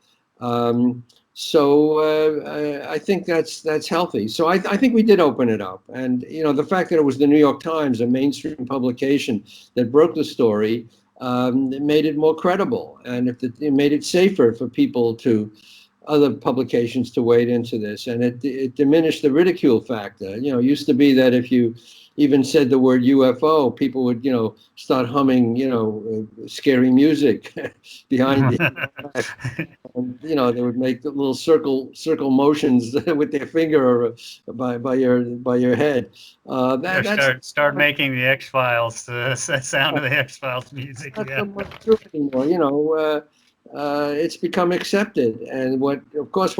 So I think that's healthy. So I think we did open it up. And the fact that it was the New York Times, a mainstream publication, that broke the story, it made it more credible, and it made it safer for other publications to wade into this, and it diminished the ridicule factor. It used to be that if you even said the word UFO, people would, start humming, scary music behind you. And, they would make the little circle motions with their finger or by your head. Start making the X-Files, the sound of the X-Files music. Not so much true anymore. It's become accepted, and what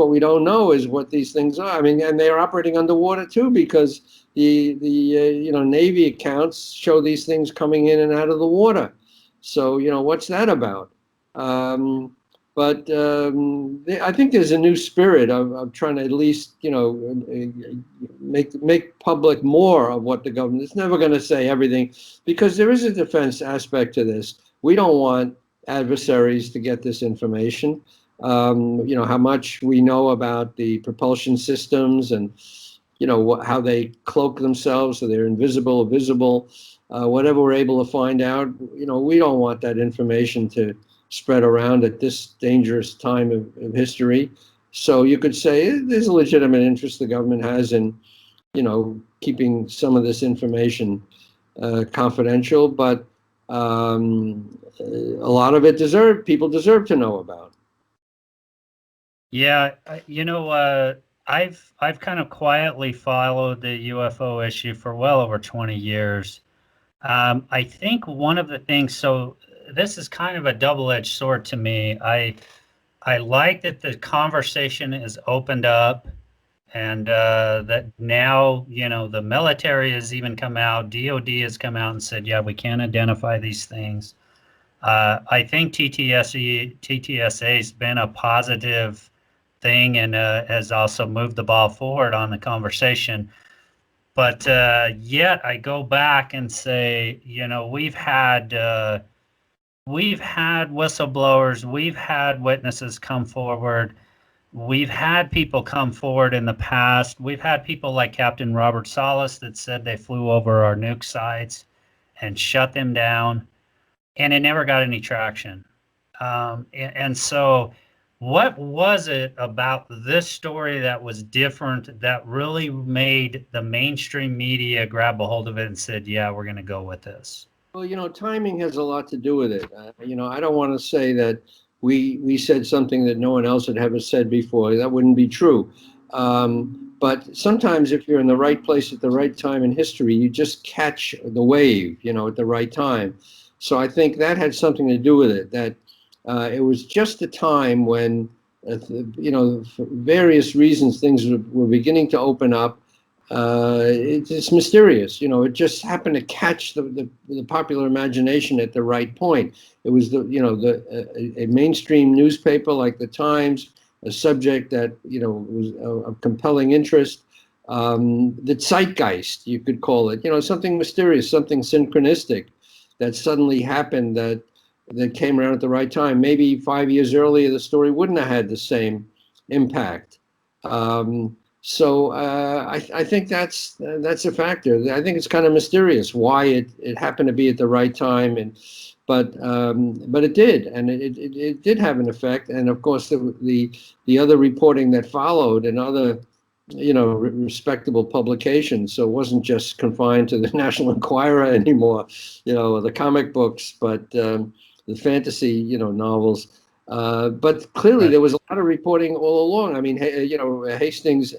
we don't know is what these things are. I mean, and they are operating underwater too, because the Navy accounts show these things coming in and out of the water. So what's that about? But I think there's a new spirit of trying to at least make public more of what the government is never going to say everything, because there is a defense aspect to this. We don't want adversaries to get this information. How much we know about the propulsion systems, and how they cloak themselves so they're invisible or visible. Whatever we're able to find out, we don't want that information to spread around at this dangerous time of history. So you could say there's a legitimate interest the government has in keeping some of this information confidential, but a lot of it people deserve to know about. Yeah, I've kind of quietly followed the UFO issue for well over 20 years. I think one of the things, so this is kind of a double-edged sword to me. I like that the conversation is opened up, And that now, the military has even come out, DOD has come out and said, yeah, we can't identify these things. I think TTSA has been a positive thing and has also moved the ball forward on the conversation. But yet I go back and say, we've had whistleblowers, we've had witnesses come forward. We've had people come forward in the past. We've had people like Captain Robert Salas that said they flew over our nuke sites and shut them down, and it never got any traction. And so what was it about this story that was different that really made the mainstream media grab a hold of it and said, yeah, we're going to go with this? Well, timing has a lot to do with it. I don't want to say that we said something that no one else had ever said before. That wouldn't be true. But sometimes if you're in the right place at the right time in history, you just catch the wave, at the right time. So I think that had something to do with it, that it was just a time when, for various reasons, things were beginning to open up. It's mysterious, it just happened to catch the popular imagination at the right point. It was a mainstream newspaper like the Times, a subject that was of compelling interest. The zeitgeist, you could call it, something mysterious, something synchronistic that suddenly happened that came around at the right time. Maybe 5 years earlier, the story wouldn't have had the same impact. So I think that's a factor. I think it's kind of mysterious why it happened to be at the right time, but it did, and it did have an effect. And of course, the other reporting that followed and other respectable publications. So it wasn't just confined to the National Enquirer anymore, the comic books, but the fantasy, novels. But clearly, there was a lot of reporting all along. I mean, Hastings,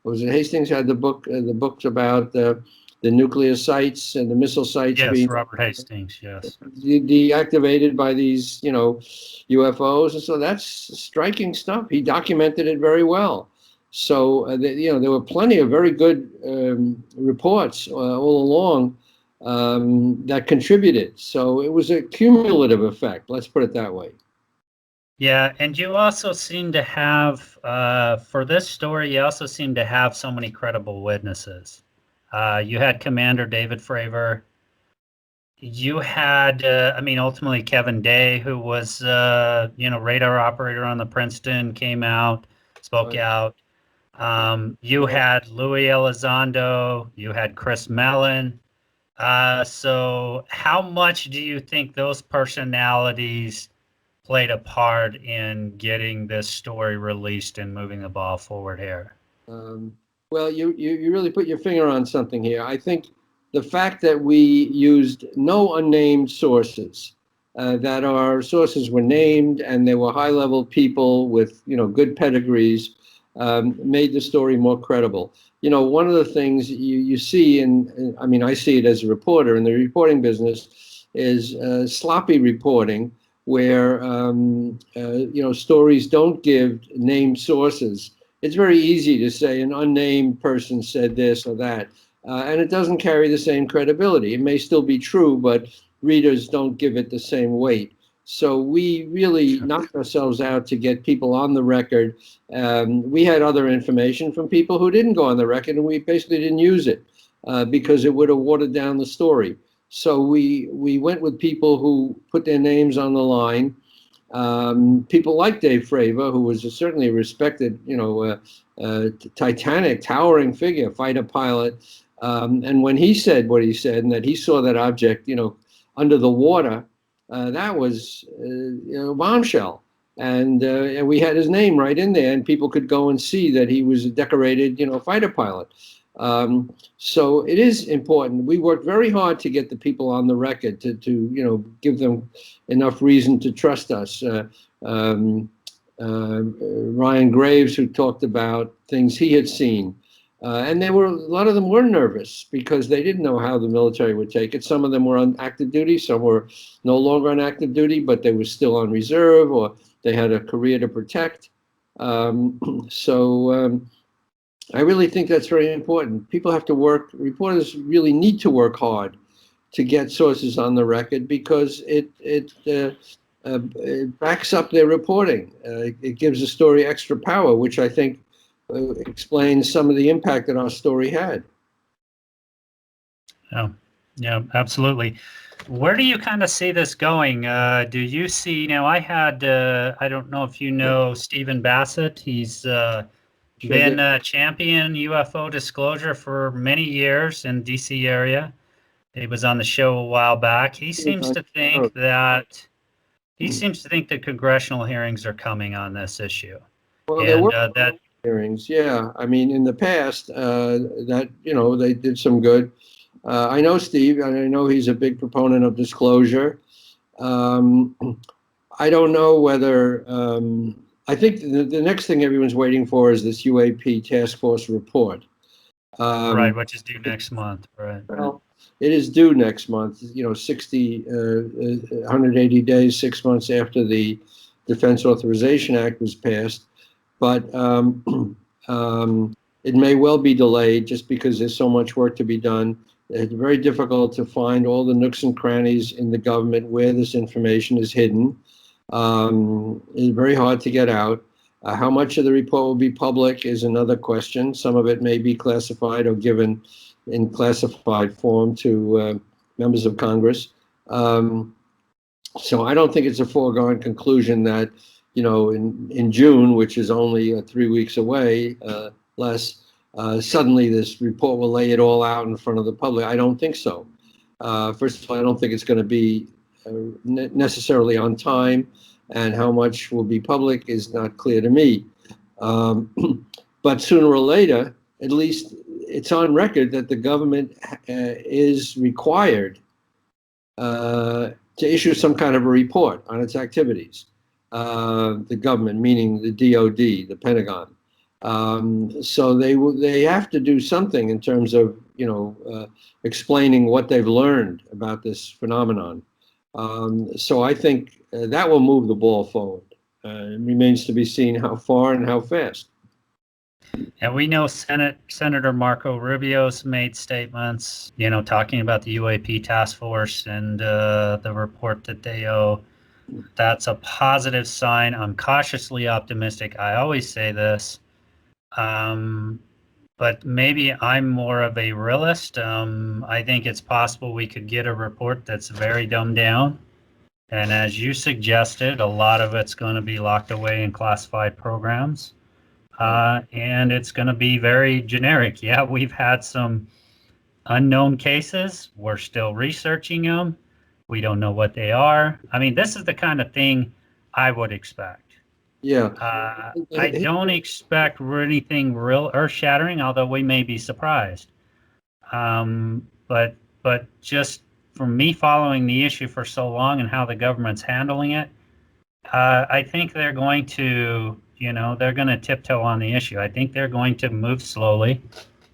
Hastings had the books about the nuclear sites and the missile sites being Robert Hastings, yes, deactivated by these, UFOs, and so that's striking stuff. He documented it very well. So there were plenty of very good reports all along that contributed. So it was a cumulative effect. Let's put it that way. Yeah, and you also seem to have, for this story, you also seem to have so many credible witnesses. You had Commander David Fravor. You had, ultimately Kevin Day, who was, radar operator on the Princeton, came out, spoke out. You had Louis Elizondo. You had Chris Mellon. So how much do you think those personalities played a part in getting this story released and moving the ball forward here? Well, you really put your finger on something here. I think the fact that we used no unnamed sources, that our sources were named and they were high-level people with good pedigrees, made the story more credible. One of the things you see, and I see it as a reporter in the reporting business, is sloppy reporting, where stories don't give named sources. It's very easy to say an unnamed person said this or that, and it doesn't carry the same credibility. It may still be true, but readers don't give it the same weight. So we really knocked ourselves out to get people on the record. We had other information from people who didn't go on the record, and we basically didn't use it because it would have watered down the story. So we went with people who put their names on the line. People like Dave Fravor, who was certainly a respected, titanic, towering figure, fighter pilot. And when he said what he said, and that he saw that object, under the water, that was a bombshell. And we had his name right in there, and people could go and see that he was a decorated, fighter pilot. So it is important. We worked very hard to get the people on the record to give them enough reason to trust us. Ryan Graves, who talked about things he had seen. And a lot of them were nervous because they didn't know how the military would take it. Some of them were on active duty, some were no longer on active duty, but they were still on reserve, or they had a career to protect. I really think that's very important. People have to work, reporters really need to work hard to get sources on the record because it backs up their reporting. It gives a story extra power, which I think explains some of the impact that our story had. Oh, yeah, absolutely. Where do you kind of see this going? Do you see, I had, I don't know if you know Stephen Bassett. He's been a champion UFO disclosure for many years in DC area. He was on the show a while back. He seems to think that congressional hearings are coming on this issue. Well, there were hearings, yeah. I mean, in the past, that they did some good. I know Steve, and I know he's a big proponent of disclosure. I don't know whether. I think the next thing everyone's waiting for is this UAP task force report. Right, which is due next month, right? Well, it is due next month, 180 days, 6 months after the Defense Authorization Act was passed. But it may well be delayed just because there's so much work to be done. It's very difficult to find all the nooks and crannies in the government where this information is hidden. It's very hard to get out. How much of the report will be public is another question. Some of it may be classified or given in classified form to members of Congress. So I don't think it's a foregone conclusion that, in June, which is only 3 weeks away, less, suddenly this report will lay it all out in front of the public. I don't think so. First of all, I don't think it's going to be necessarily on time, and how much will be public is not clear to me. But sooner or later, at least it's on record that the government is required to issue some kind of a report on its activities. The government, meaning the DOD, the Pentagon. So they have to do something in terms of explaining what they've learned about this phenomenon. So I think that will move the ball forward. It remains to be seen how far and how fast. And we know Senator Marco Rubio's made statements, talking about the UAP task force and the report that they owe. That's a positive sign. I'm cautiously optimistic. I always say this. But maybe I'm more of a realist. I think it's possible we could get a report that's very dumbed down. And as you suggested, a lot of it's going to be locked away in classified programs. And it's going to be very generic. Yeah, we've had some unknown cases. We're still researching them. We don't know what they are. I mean, this is the kind of thing I would expect. Yeah. I don't expect anything real earth-shattering, although we may be surprised. But just from me following the issue for so long and how the government's handling it, I think they're going to, they're going to tiptoe on the issue. I think they're going to move slowly.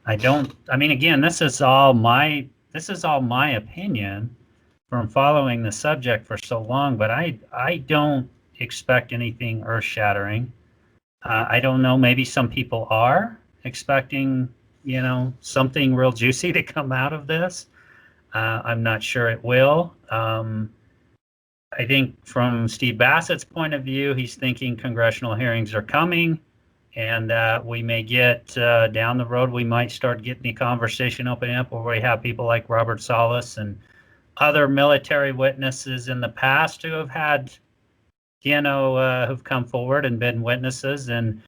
Again, this is all my opinion from following the subject for so long, but I don't expect anything earth-shattering. I don't know, maybe some people are expecting, something real juicy to come out of this. I'm not sure it will. I think from Steve Bassett's point of view, he's thinking congressional hearings are coming, and we may get down the road, we might start getting the conversation opening up where we have people like Robert Salas and other military witnesses in the past who have had, who've come forward and been witnesses, and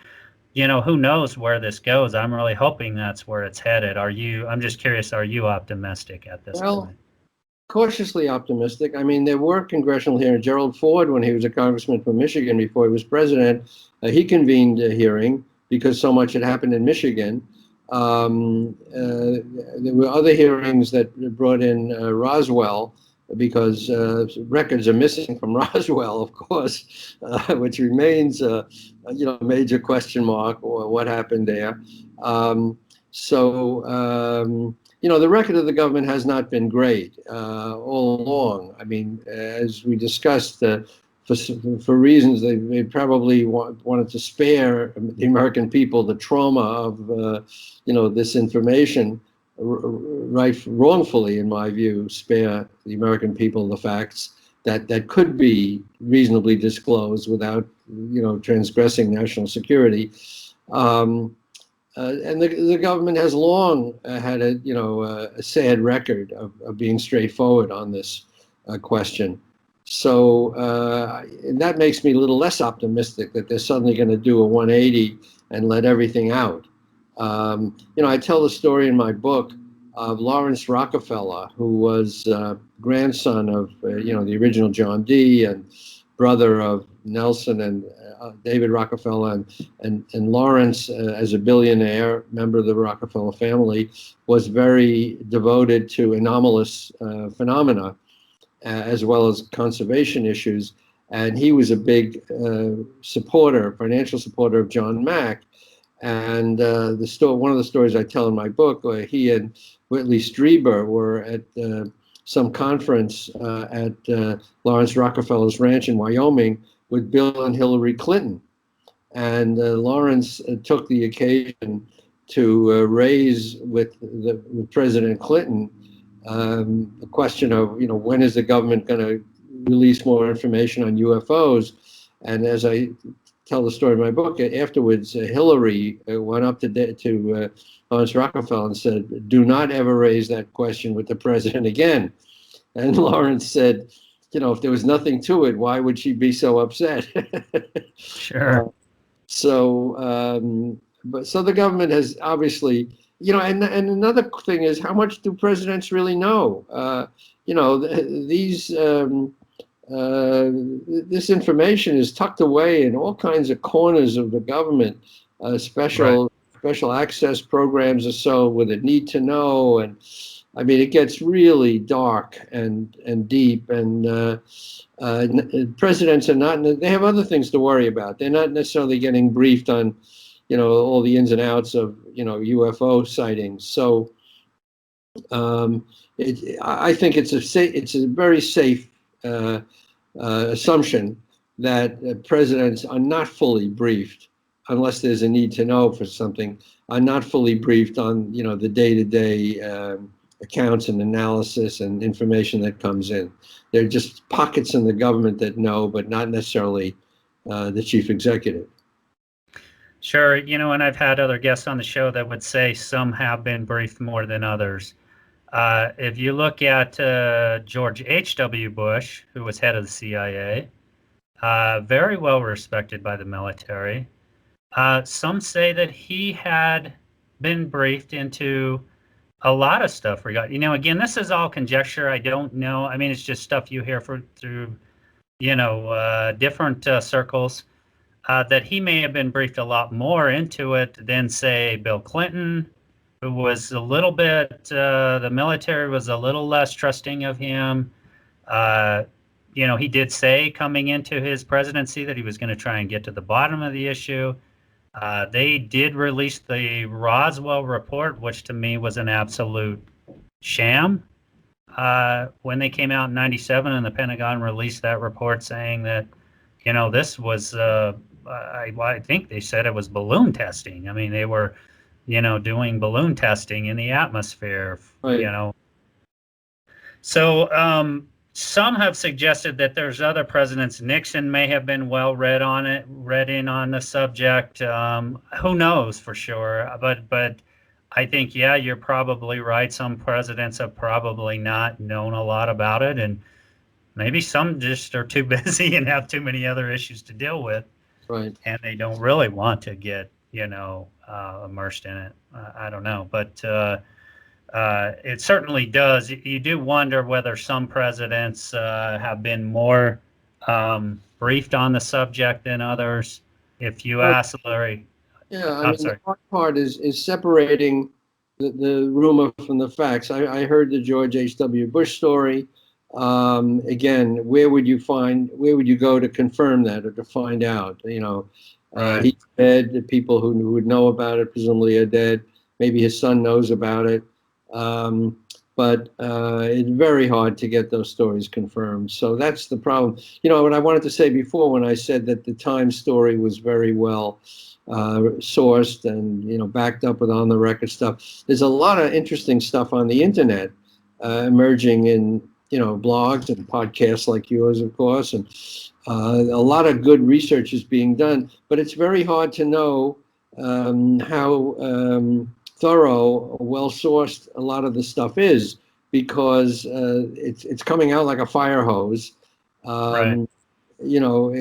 who knows where this goes. I'm really hoping that's where it's headed. I'm just curious, are you optimistic at this point? Cautiously optimistic. I mean, there were congressional hearings. Gerald Ford, when he was a congressman from Michigan before he was president, he convened a hearing because so much had happened in Michigan. There were other hearings that brought in Roswell because records are missing from Roswell, of course, which remains a major question mark or what happened there. The record of the government has not been great all along. I mean, as we discussed, for reasons they probably wanted to spare the American people the trauma of this information, wrongfully, in my view, spare the American people the facts that could be reasonably disclosed without transgressing national security. And the government has long had a sad record of being straightforward on this question. So that makes me a little less optimistic that they're suddenly going to do a 180 and let everything out. I tell the story in my book of Lawrence Rockefeller, who was grandson of the original John D. and brother of Nelson and David Rockefeller, and Lawrence, as a billionaire, member of the Rockefeller family, was very devoted to anomalous phenomena, as well as conservation issues. And he was a big financial supporter of John Mack. And one of the stories I tell in my book, he and Whitley Strieber were at some conference at Lawrence Rockefeller's ranch in Wyoming with Bill and Hillary Clinton. And Lawrence took the occasion to raise with President Clinton the question of, when is the government going to release more information on UFOs? And as I tell the story in my book, afterwards, Hillary went up to Lawrence Rockefeller and said, "Do not ever raise that question with the president again." And Lawrence said, if there was nothing to it, why would she be so upset? Sure. So the government has obviously, and another thing is, how much do presidents really know? This information is tucked away in all kinds of corners of the government. Special access programs or so with a need to know, and I mean, it gets really dark and deep, and presidents are not, they have other things to worry about. They're not necessarily getting briefed on, all the ins and outs of, UFO sightings. So I think it's a very safe assumption that presidents are not fully briefed, unless there's a need to know for something, are not fully briefed on, the day-to-day accounts and analysis and information that comes in. There are just pockets in the government that know, but not necessarily the chief executive. Sure. And I've had other guests on the show that would say some have been briefed more than others. If you look at George H.W. Bush, who was head of the CIA, very well respected by the military, some say that he had been briefed into a lot of stuff. Again, this is all conjecture. I don't know. I mean, it's just stuff you hear through different circles, that he may have been briefed a lot more into it than, say, Bill Clinton, who was a little bit, the military was a little less trusting of him. He did say coming into his presidency that he was going to try and get to the bottom of the issue. They did release the Roswell report, which to me was an absolute sham. When they came out in '97 and the Pentagon released that report saying that, this was, I think they said it was balloon testing. I mean, they were, doing balloon testing in the atmosphere, Right. So some have suggested that there's other presidents. Nixon may have been well read in on the subject. Who knows for sure? But I think, yeah, you're probably right. Some presidents have probably not known a lot about it, and maybe some just are too busy and have too many other issues to deal with. Right. And they don't really want to get, immersed in it. I don't know, but it certainly does. You do wonder whether some presidents have been more briefed on the subject than others. If you ask Larry, yeah, I mean, the hard part is separating the rumor from the facts. I heard the George H.W. Bush story. Again, where would you go to confirm that or to find out? Right. He's dead. The people who would know about it presumably are dead. Maybe his son knows about it. but it's very hard to get those stories confirmed. So that's the problem. You know, what I wanted to say before when I said that the Times story was very well sourced and, you know, backed up with on-the-record stuff. There's a lot of interesting stuff on the internet emerging in, you know, blogs and podcasts like yours, of course, and a lot of good research is being done, but it's very hard to know how thorough, well-sourced a lot of the stuff is, because it's coming out like a fire hose. Right. You know,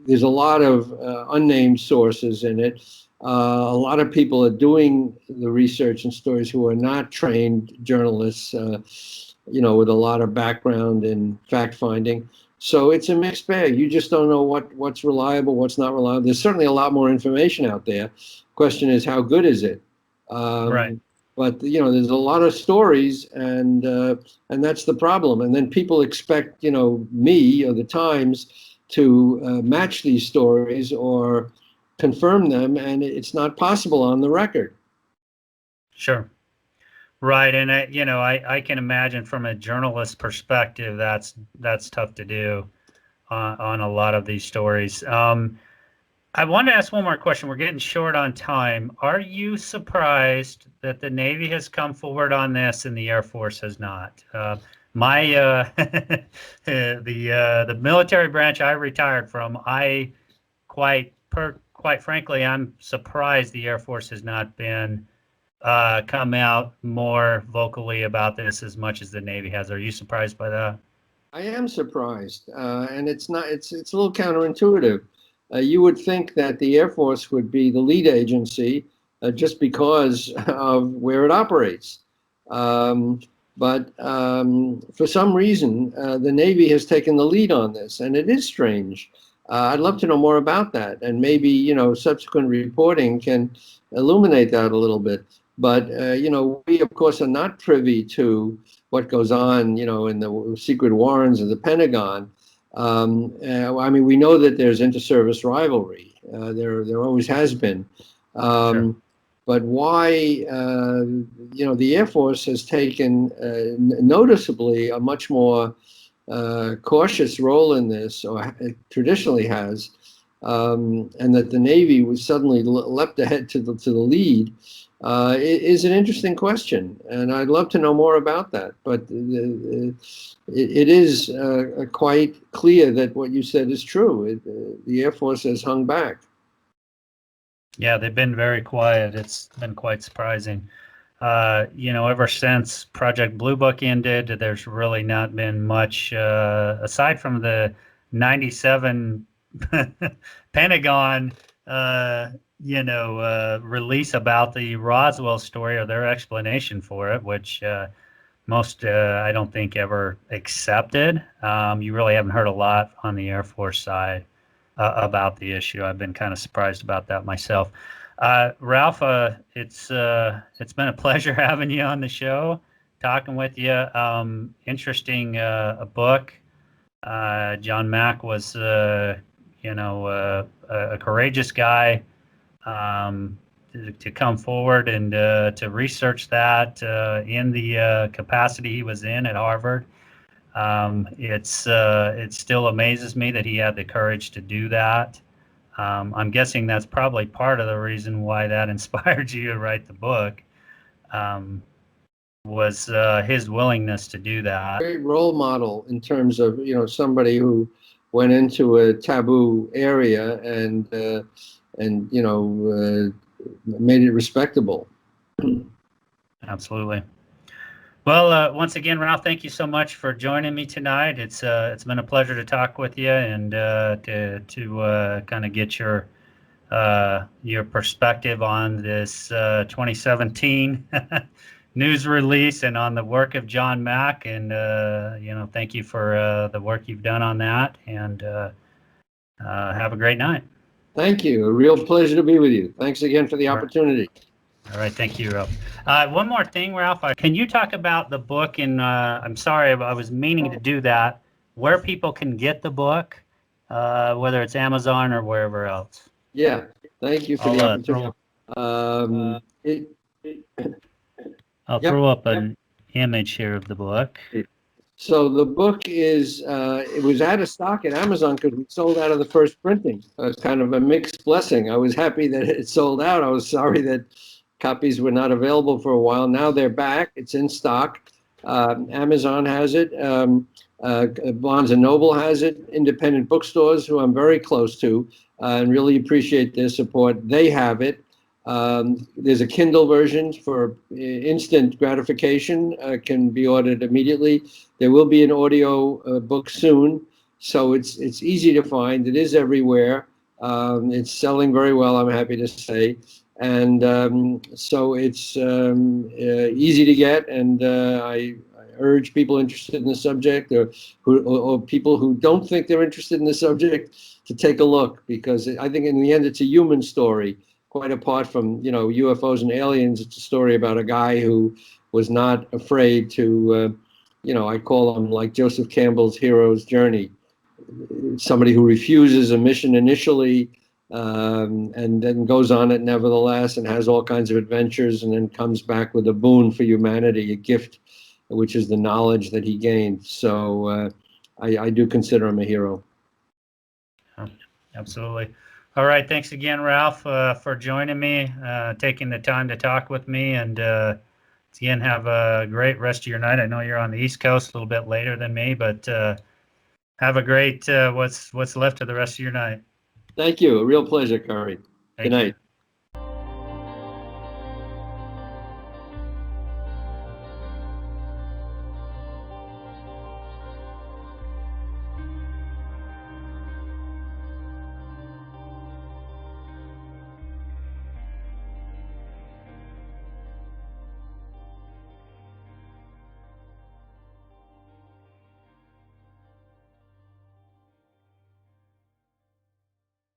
there's a lot of unnamed sources in it. A lot of people are doing the research and stories who are not trained journalists, you know, with a lot of background in fact-finding. So it's a mixed bag. You just don't know what's reliable, what's not reliable. There's certainly a lot more information out there. Question is, how good is it? Right. But, you know, there's a lot of stories, and that's the problem. And then people expect, you know, me or the Times to match these stories or confirm them, and it's not possible on the record. Sure. Right, and I can imagine from a journalist perspective that's tough to do on a lot of these stories. I wanted to ask one more question. We're getting short on time. Are you surprised that the Navy has come forward on this and the Air Force has not? The military branch I retired from, quite frankly, I'm surprised the Air Force has not been come out more vocally about this as much as the Navy has. Are you surprised by that? I am surprised, and it's not. It's a little counterintuitive. You would think that the Air Force would be the lead agency just because of where it operates. But for some reason, the Navy has taken the lead on this, and it is strange. I'd love to know more about that, and maybe, you know, subsequent reporting can illuminate that a little bit. But, you know, we, of course, are not privy to what goes on, you know, in the secret warrens of the Pentagon. I mean, we know that there's inter-service rivalry. There always has been. Sure. But why, you know, the Air Force has taken noticeably a much more cautious role in this, or it traditionally has, and that the Navy was suddenly leapt ahead to the lead, is an interesting question, and I'd love to know more about that. But it is quite clear that what you said is true. The Air Force has hung back. Yeah, they've been very quiet. It's been quite surprising. You know, ever since Project Blue Book ended, there's really not been much, aside from the 97 Pentagon, release about the Roswell story, or their explanation for it, which most, I don't think, ever accepted. You really haven't heard a lot on the Air Force side about the issue. I've been kind of surprised about that myself. Ralph, it's been a pleasure having you on the show, talking with you. Interesting book. John Mack was, a courageous guy to come forward and to research that in the capacity he was in at Harvard. It still amazes me that he had the courage to do that. I'm guessing that's probably part of the reason why that inspired you to write the book, was his willingness to do that. Great role model in terms of, you know, somebody who went into a taboo area and you know, made it respectable. Absolutely. Well, once again, Ralph, thank you so much for joining me tonight. It's been a pleasure to talk with you and to kind of get your perspective on this 2017 news release and on the work of John Mack. And thank you for the work you've done on that. And have a great night. Thank you. A real pleasure to be with you. Thanks again for the opportunity. All right, thank you, Ralph. One more thing, Ralph. Can you talk about the book? And I'm sorry, I was meaning to do that. Where people can get the book, whether it's Amazon or wherever else. Yeah, thank you for the opportunity. I'll throw up image here of the book. So the book is, it was out of stock at Amazon because we sold out of the first printing. It's kind of a mixed blessing. I was happy that it sold out. I was sorry that copies were not available for a while. Now they're back. It's in stock. Amazon has it. Barnes & Noble has it. Independent bookstores, who I'm very close to and really appreciate their support, they have it. There's a Kindle version for instant gratification, can be ordered immediately. There will be an audio book soon, so it's easy to find. It is everywhere. It's selling very well, I'm happy to say. And so it's easy to get, and I urge people interested in the subject or people who don't think they're interested in the subject to take a look, because I think in the end it's a human story. Quite apart from, UFOs and aliens, it's a story about a guy who was not afraid to, I call him like Joseph Campbell's hero's journey. Somebody who refuses a mission initially and then goes on it nevertheless and has all kinds of adventures, and then comes back with a boon for humanity, a gift, which is the knowledge that he gained. So I do consider him a hero. Absolutely. All right. Thanks again, Ralph, for joining me, taking the time to talk with me. And again, have a great rest of your night. I know you're on the East Coast a little bit later than me, but have a great what's left of the rest of your night. Thank you. A real pleasure, Curry. Good night.